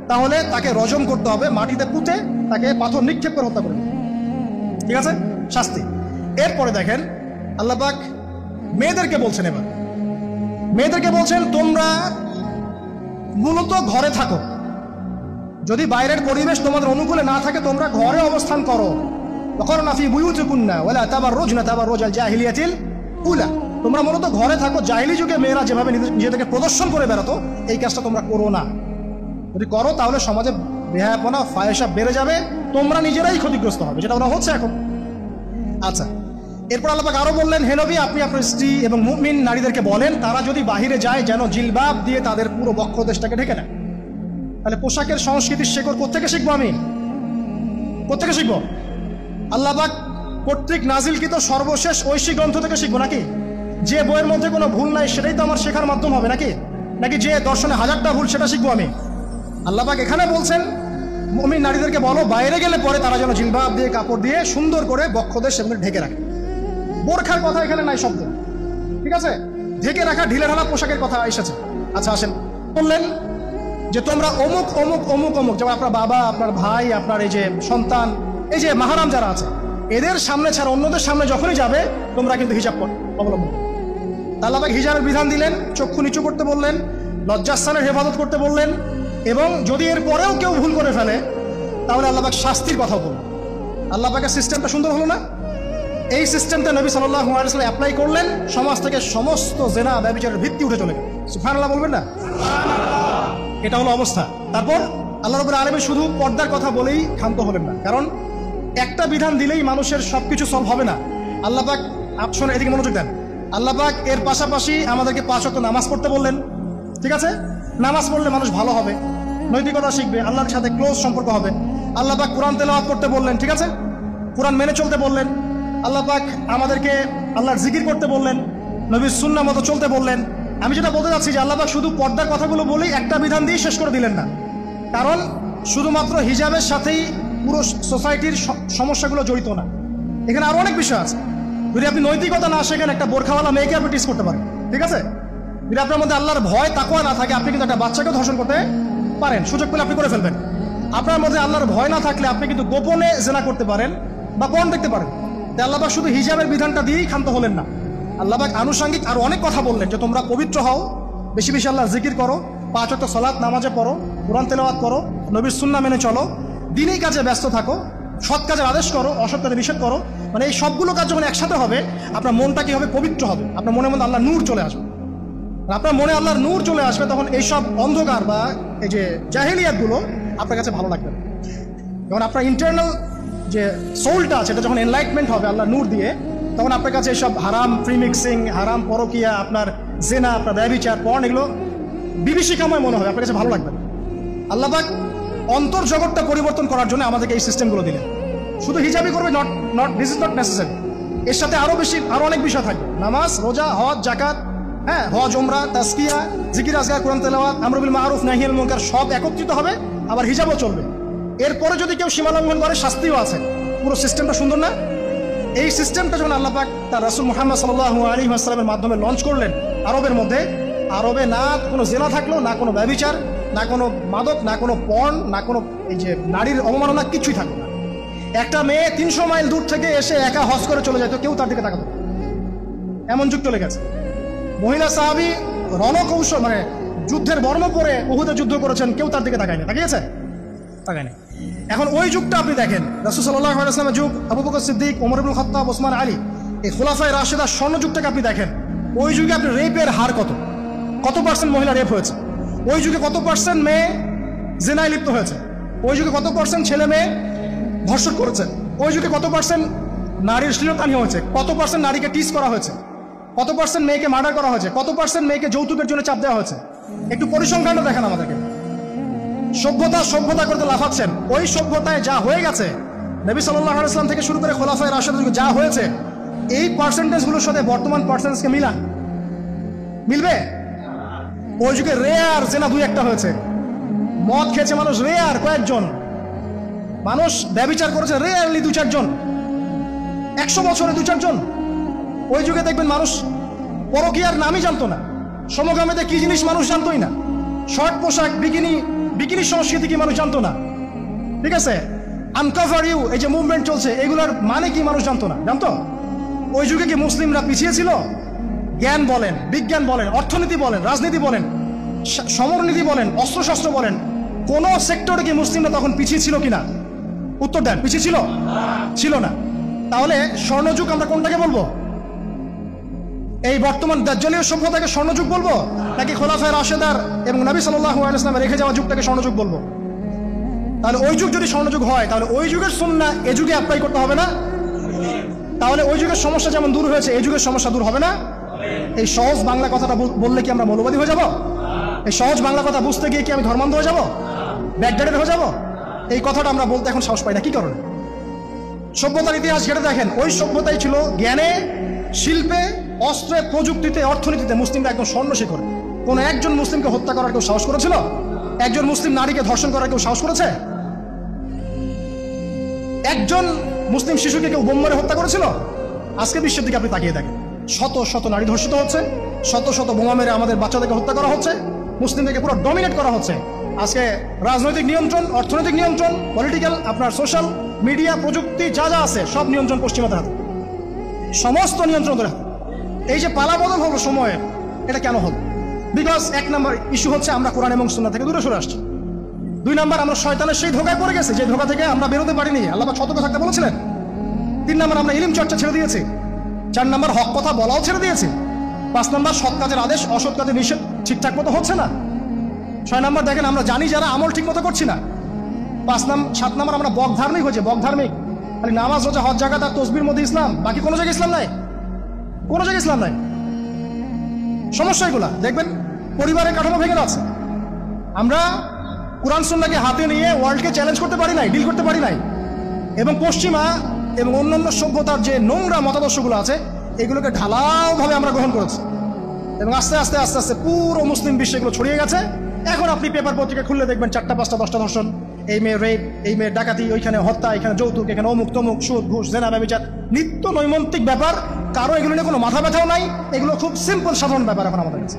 তাহলে তাকে রজম করতে হবে, মাটিতে পুঁতে তাকে পাথর নিক্ষেপ করে হত্যা করবে। ঠিক আছে? শাস্তি। এরপরে দেখেন আল্লাহ পাক মেয়েদেরকে বলছেন, এবার মেয়েদেরকে বলছেন, তোমরা মূলত ঘরে থাকো। যদি বাইরের পরিবেশ তোমাদের অনুকূলে না থাকে, তোমরা ঘরে অবস্থান করো। ওয়াকারনা ফি বুয়ুতিকুন্না ওয়ালা তাবাররুজনা তাবাররুজাল জাহিলিয়াতিল উলা। তোমরা মূলত ঘরে থাকো। জাহিলি যুগে মেয়েরা যেভাবে নিজেদেরকে প্রদর্শন করে বেড়াতো, এই কাজটা তোমরা করো না। যদি করো তাহলে সমাজে বেহায়াপনা, ফায়সা বেড়ে যাবে, তোমরা নিজেরাই ক্ষতিগ্রস্ত হবে, যেটা ওরা হচ্ছে এখন। আচ্ছা, এরপর আল্লাহ পাক আরো বললেন, হে নবী, আপনি আপনার স্ত্রী এবং মুমিন নারীদেরকে বলেন, তারা যদি বাহিরে যায় যেন জিলবাব দিয়ে তাদের পুরো বক্ষদেশটাকে ঢেকে নেয়। তাহলে পোশাকের সংস্কৃতির শেকড় কোত্থেকে শিখবো? আমি কোত্থেকে শিখবো? আল্লাহ পাক কর্তৃক নাজিলকৃত সর্বশেষ ঐশী গ্রন্থ থেকে শিখবো নাকি? যে বইয়ের মধ্যে কোনো ভুল নাই সেটাই তো আমার শেখার মাধ্যম হবে নাকি? যে দর্শনে 1000টা ভুল সেটা শিখবো আমি? আল্লাহ পাক এখানে বলছেন মুমিন নারীদেরকে বলো বাইরে গেলে পরে তারা যেন জিলবাব দিয়ে কাপড় দিয়ে সুন্দর করে বক্ষদেশ সেগুলো ঢেকে রাখে। বোরখার কথা এখানে নাই শব্দ, ঠিক আছে? ঢেকে রাখা ঢিলে ঢালা পোশাকের কথা এসেছে। আচ্ছা আসেন, বললেন যে তোমরা অমুক অমুক অমুক অমুক, যেমন আপনার বাবা, আপনার ভাই, আপনার এই যে সন্তান, এই যে মাহারাম যারা আছে, এদের সামনে ছাড়া অন্যদের সামনে যখনই যাবে তোমরা কিন্তু হিজাব অবলম্বন। আল্লাহ পাক হিজাবের বিধান দিলেন, চক্ষু নিচু করতে বললেন, লজ্জাস্থানের হেফাজত করতে বললেন, এবং যদি এর পরেও কেউ ভুল করে ফেলে তাহলে আল্লাহ পাক শাস্তির কথা বললেন। আল্লাহ পাকের সিস্টেমটা সুন্দর হলো না? এই সিস্টেমটা নবী সাল্লাল্লাহু আলাইহি ওয়াসাল্লাম অ্যাপ্লাই করলেন, সমাজ থেকে সমস্ত জেনা ব্যভিচারের ভিত্তি উঠে চলে গেল। সুবহানাল্লাহ বলবেন না? এটা হলো অবস্থা। তারপর আল্লাহ রাব্বুল আলামিন শুধু পর্দার কথা বলেই ক্ষান্ত হলেন না, কারণ একটা বিধান দিলেই মানুষের সবকিছু সলভ হবে না। আল্লাহ পাক শোনেন, এদিকে মনোযোগ দেন। আল্লাহ পাক এর পাশাপাশি আমাদেরকে 5 ওয়াক্ত নামাজ পড়তে বললেন, ঠিক আছে? নামাজ পড়লে মানুষ ভালো হবে, নৈতিকতা শিখবে, আল্লাহর সাথে ক্লোজ সম্পর্ক হবে। আল্লাহ পাক কোরআন তেলাওয়াত করতে বললেন, ঠিক আছে? কোরআন মেনে চলতে বললেন। আল্লাহ পাক আমাদেরকে আল্লাহর জিকির করতে বললেন, নবীর সুন্নাহ মতো চলতে বললেন। আমি যেটা বলতে চাচ্ছি যে আল্লাহ পাক শুধু পর্দার কথাগুলো বলেই একটা বিধান দিয়ে শেষ করে দিলেন না, কারণ শুধুমাত্র হিজাবের সাথেই পুরো সোসাইটির সমস্যাগুলো জড়িত না, এখানে আরো অনেক বিষয় আছে। যদি আপনি নৈতিকতা না শেখেন, একটা বোরখাওয়ালা মেয়েকে আপনি টিস করতে পারেন, ঠিক আছে? যদি আপনার মধ্যে আল্লাহর ভয় তাকওয়া না থাকে, আপনি কিন্তু একটা বাচ্চাকে ধর্ষণ করতে পারেন, সুযোগ পেলে আপনি করে ফেলবেন। আপনার মধ্যে আল্লাহর ভয় না থাকলে আপনি কিন্তু গোপনে জেনা করতে পারেন বা পর্ন দেখতে পারেন। তাই আল্লাহ পাক শুধু হিজাবের বিধানটা দিয়েই ক্ষান্ত হলেন না, আল্লাহ পাক আনুষঙ্গিক আরো অনেক কথা বললেন, যে তোমরা পবিত্র হও, বেশি বেশি আল্লাহর জিকির করো, 5 ওয়াক্ত সালাত নামাজে পড়ো, কোরআন তেলাওয়াত করো, নবীর সুন্নাহ মেনে চলো, দ্বীনি কাজে ব্যস্ত থাকো, সৎ কাজের আদেশ করো, অসৎ কাজে নিষেধ করো। মানে এই সবগুলো কাজ যখন একসাথে হবে, আপনার মনটা কি হবে? পবিত্র হবে। আপনার মনের মধ্যে আল্লাহর নূর চলে আসবে। আপনার মনে আল্লাহর নূর চলে আসবে, তখন এইসব অন্ধকার বা এই যে জাহেলিয়াতগুলো আপনার কাছে ভালো লাগবে না। যখন আপনার ইন্টারনাল যে সোলটা আছে, এটা যখন এনলাইটমেন্ট হবে আল্লাহর নূর দিয়ে, তখন আপনার কাছে এইসব হারাম প্রিমিক্সিং, হারাম পরকিয়া, আপনার জেনা, আপনার ব্যভিচার, পর্ন, এগুলো বিভীষিকাময় মনে হবে, আপনার কাছে ভালো লাগবে না। আল্লাহ পাক অন্তর জগৎটা পরিবর্তন করার জন্য আমাদেরকে এই সিস্টেমগুলো দিলেন। শুধু হিজাবই করবে দিস ইজ নট নেসেসারি, এর সাথে আরো অনেক বিষয় থাকবে, নামাজ, রোজা, হজ, যাকাত, হ্যাঁ, হজ, উমরা, তাসকিয়া, জিকির, আজকার, কোরআন তেলাওয়াত, আমর বিল মারুফ, নাহি আনিল মুনকার, সব একত্রিত হবে। আবার হিজাবও চলবে। এরপরে যদি কেউ সীমা লঙ্ঘন করে, শাস্তিও আছে। পুরো সিস্টেমটা সুন্দর না? এই সিস্টেমটা যখন আল্লাহ পাক তার রাসূল মুহাম্মদ সাল্লাল্লাহু আলাইহি ওয়াসাল্লামের মাধ্যমে লঞ্চ করলেন আরবের মধ্যে, আরবে না কোনো জেনা থাকলো, না কোনো ব্যভিচার, না কোনো মাদক, না কোনো পর্ন, না কোনো এই যে নারীর অবমাননা, কিছুই থাকলো না। একটা মেয়ে 300 মাইল দূর থেকে এসে একা হজ করে চলে যেত, কেউ তার দিকে তাকাতো না, এমন যুগ চলে গেছে। মহিলা সাহাবী রণকৌশল মানে যুদ্ধের বর্ম পরে উহুদে যুদ্ধ করেছেন, কেউ তার দিকে তাকায়নি, তাকিয়েছে? তাকায়নি। এখন ওই যুগটা আপনি দেখেন, রাসূল সাল্লাল্লাহু আলাইহি ওয়াসাল্লামের যুগ, আবু বকর সিদ্দিক, ওমর ইবনুল খাত্তাব, ওসমান আলী, এই খুলাফায়ে রাশিদার স্বর্ণ যুগটাকে আপনি দেখেন। ওই যুগে আপনি রেপের হার কত পার্সেন্ট মহিলা রেপ হয়েছে? ওই যুগে কত পার্সেন্ট মেয়ে জেনায় লিপ্ত হয়েছে? ওই যুগে কত পার্সেন্ট ছেলে মেয়ে ধর্ষণ করেছে? ওই যুগে কত পার্সেন্ট নারীর শ্লীলতাহানি হয়েছে? কত পার্সেন্ট নারীকে টিস করা হয়েছে? কত পার্সেন্ট মেয়েকে মার্ডার করা হয়েছে? কত পার্সেন্ট মেয়েকে যৌতুকের জন্য চাপ দেওয়া হয়েছে? একটু পরিসংখ্যানটা দেখেন আমাদেরকে। সভ্যতা করতে লাফাচ্ছেন। ওই সভ্যতায় যা হয়ে গেছে, নবী সাল্লাল্লাহু আলাইহি ওয়াসাল্লাম থেকে শুরু করে খোলাফায়ে রাশিদিন যা হয়েছে, এই পার্সেন্টেজগুলোর সাথে বর্তমান পার্সেন্টেজকে মিলবে? ওই যুগে রেয়ার জেনা 2-1টা হয়েছে, মদ খেয়েছে মানুষ রেয়ার কয়েকজন, মানুষ ব্যভিচার করেছে রেয়ারলি 2-4 জন, 100 বছরে 2-4 জন। ওই যুগে দেখবেন মানুষ পরকীয়ার নামই জানতো না, সমকামিতা কি জিনিস মানুষ জানতোই না, শর্ট পোশাক, বিকিনি সংস্কৃতি কি মানুষ জানতো না, ঠিক আছে? আনকভার ইউ, এই যে মুভমেন্ট চলছে, এগুলোর মানে কি মানুষ জানতো না? জানতো? ওই যুগে কি মুসলিমরা পিছিয়ে ছিল? জ্ঞান বলেন, বিজ্ঞান বলেন, অর্থনীতি বলেন, রাজনীতি বলেন, সমরনীতি বলেন, অস্ত্রশস্ত্র বলেন, কোন সেক্টরে কি মুসলিমরা তখন পিছিয়ে ছিল কিনা? উত্তর দেন, পিছিয়ে ছিল না। তাহলে স্বর্ণযুগ আমরা কোনটাকে বলবো? এই বর্তমান দাজ্জালীয় সভ্যতাকে স্বর্ণযুগ বলবো, নাকি খোলাফায়ে রাশিদার এবং নবী সাল্লাল্লাহু আলাইহি ওয়াসাল্লাম রেখে যাওয়া যুগটাকে স্বর্ণযুগ বলবো? তাহলে ওই যুগ যদি স্বর্ণযুগ হয়, তাহলে ওই যুগের সুন্নাহ এ যুগে অ্যাপ্লাই করতে হবে না? তাহলে ওই যুগের সমস্যা যেমন দূর হয়েছে, এই যুগের সমস্যা দূর হবে না? এই সহজ বাংলা কথাটা বললে কি আমরা মৌলবাদী হয়ে যাব? এই সহজ বাংলা কথা বুঝতে গিয়ে কি আমি ধর্মান্ধ হয়ে যাব, ব্যাকডেটেড হয়ে যাব? এই কথাটা আমরা বলতে এখন সাহস পাই না, কি কারণে? সভ্যতার ইতিহাস ঘেটে দেখেন, ওই সভ্যতাই ছিল জ্ঞানে, শিল্পে, অস্ত্রে, প্রযুক্তিতে, অর্থনীতিতে মুসলিমরা একদম স্বর্ণ শিখর। কোন একজন মুসলিমকে হত্যা করার কেউ সাহস করেছিল? একজন মুসলিম নারীকে ধর্ষণ করার কেউ সাহস করেছে? একজন মুসলিম শিশুকে কেউ বোম মেরে হত্যা করেছিল? আজকে বিশ্বের দিকে আপনি তাকিয়ে দেখেন, শত শত নারী ধর্ষিত হচ্ছে, শত শত বোমা মেরে আমাদের বাচ্চাদেরকে হত্যা করা হচ্ছে, মুসলিমদেরকে পুরো ডমিনেট করা হচ্ছে। আজকে রাজনৈতিক নিয়ন্ত্রণ, অর্থনৈতিক নিয়ন্ত্রণ, পলিটিক্যাল, আপনার সোশ্যাল মিডিয়া, প্রযুক্তি যা যা আছে সব নিয়ন্ত্রণ পশ্চিমাদের হাতে, সমস্ত নিয়ন্ত্রণ ধরে। এই যে পালাবদল হলো সময়ের, এটা কেন হলো? বিকজ এক নম্বর ইস্যু হচ্ছে আমরা কোরআন এবং সুন্নাহ থেকে দূরে সরে আসছি। দুই নম্বর আমরা শয়তানের সেই ধোকায় পড়ে গেছি, যে ধোকা থেকে আমরা বেরোতে পারিনি, আল্লাহ পাক সতর্ক থাকতে বলেছিলেন। তিন নম্বর আমরা ইলম চর্চা ছেড়ে দিয়েছি। চার নম্বর হক কথা বলাও ছেড়ে দিয়েছি। পাঁচ নম্বর সৎ কাজের আদেশ, অসৎ কাজের নিষেধ ঠিকঠাক মতো হচ্ছে না। ছয় নম্বর দেখেন আমরা জানি যারা আমল ঠিক মতো করছি না। সাত নম্বর আমরা বক ধার্মিক হয়েছে, বক ধার্মিক, খালি নামাজ রোজা হজ জাকাত আর তসবির মধ্যে ইসলাম, বাকি কোনো জায়গায় ইসলাম নাই, কোনো জায়গায় ইসলাম নাই। সমস্যা এগুলা দেখবেন, পরিবারের কাঠামো ভেঙে যাচ্ছে। আমরা কোরআন সুন্নাহকে হাতে নিয়ে ওয়ার্ল্ডকে চ্যালেঞ্জ করতে পারি নাই, ডিল করতে পারি নাই। এবং পশ্চিমা এবং অন্যান্য সভ্যতার যে নোংরা মতাদর্শগুলো আছে এগুলোকে ঢালাওভাবে আমরা গ্রহণ করেছি, এবং আস্তে আস্তে আস্তে আস্তে পুরো মুসলিম বিশ্বে এগুলো ছড়িয়ে গেছে। এখন আপনি পেপার পত্রিকা খুললে দেখবেন 4টা 5টা 10টা ধর্ষণ, এই মেয়ে রেপ, এই মেয়ে ডাকাতি, ওইখানে হত্যা, এখানে যৌতুক, এখানে অমুক তমুক, সুদ ঘুষ জেনা ব্যভিচার, নিত্য নৈমিত্তিক ব্যাপার। কারো এগুলো নিয়ে কোনো মাথা ব্যথাও নাই, এগুলো খুব সিম্পল সাধারণ ব্যাপার এখন আমাদের কাছে।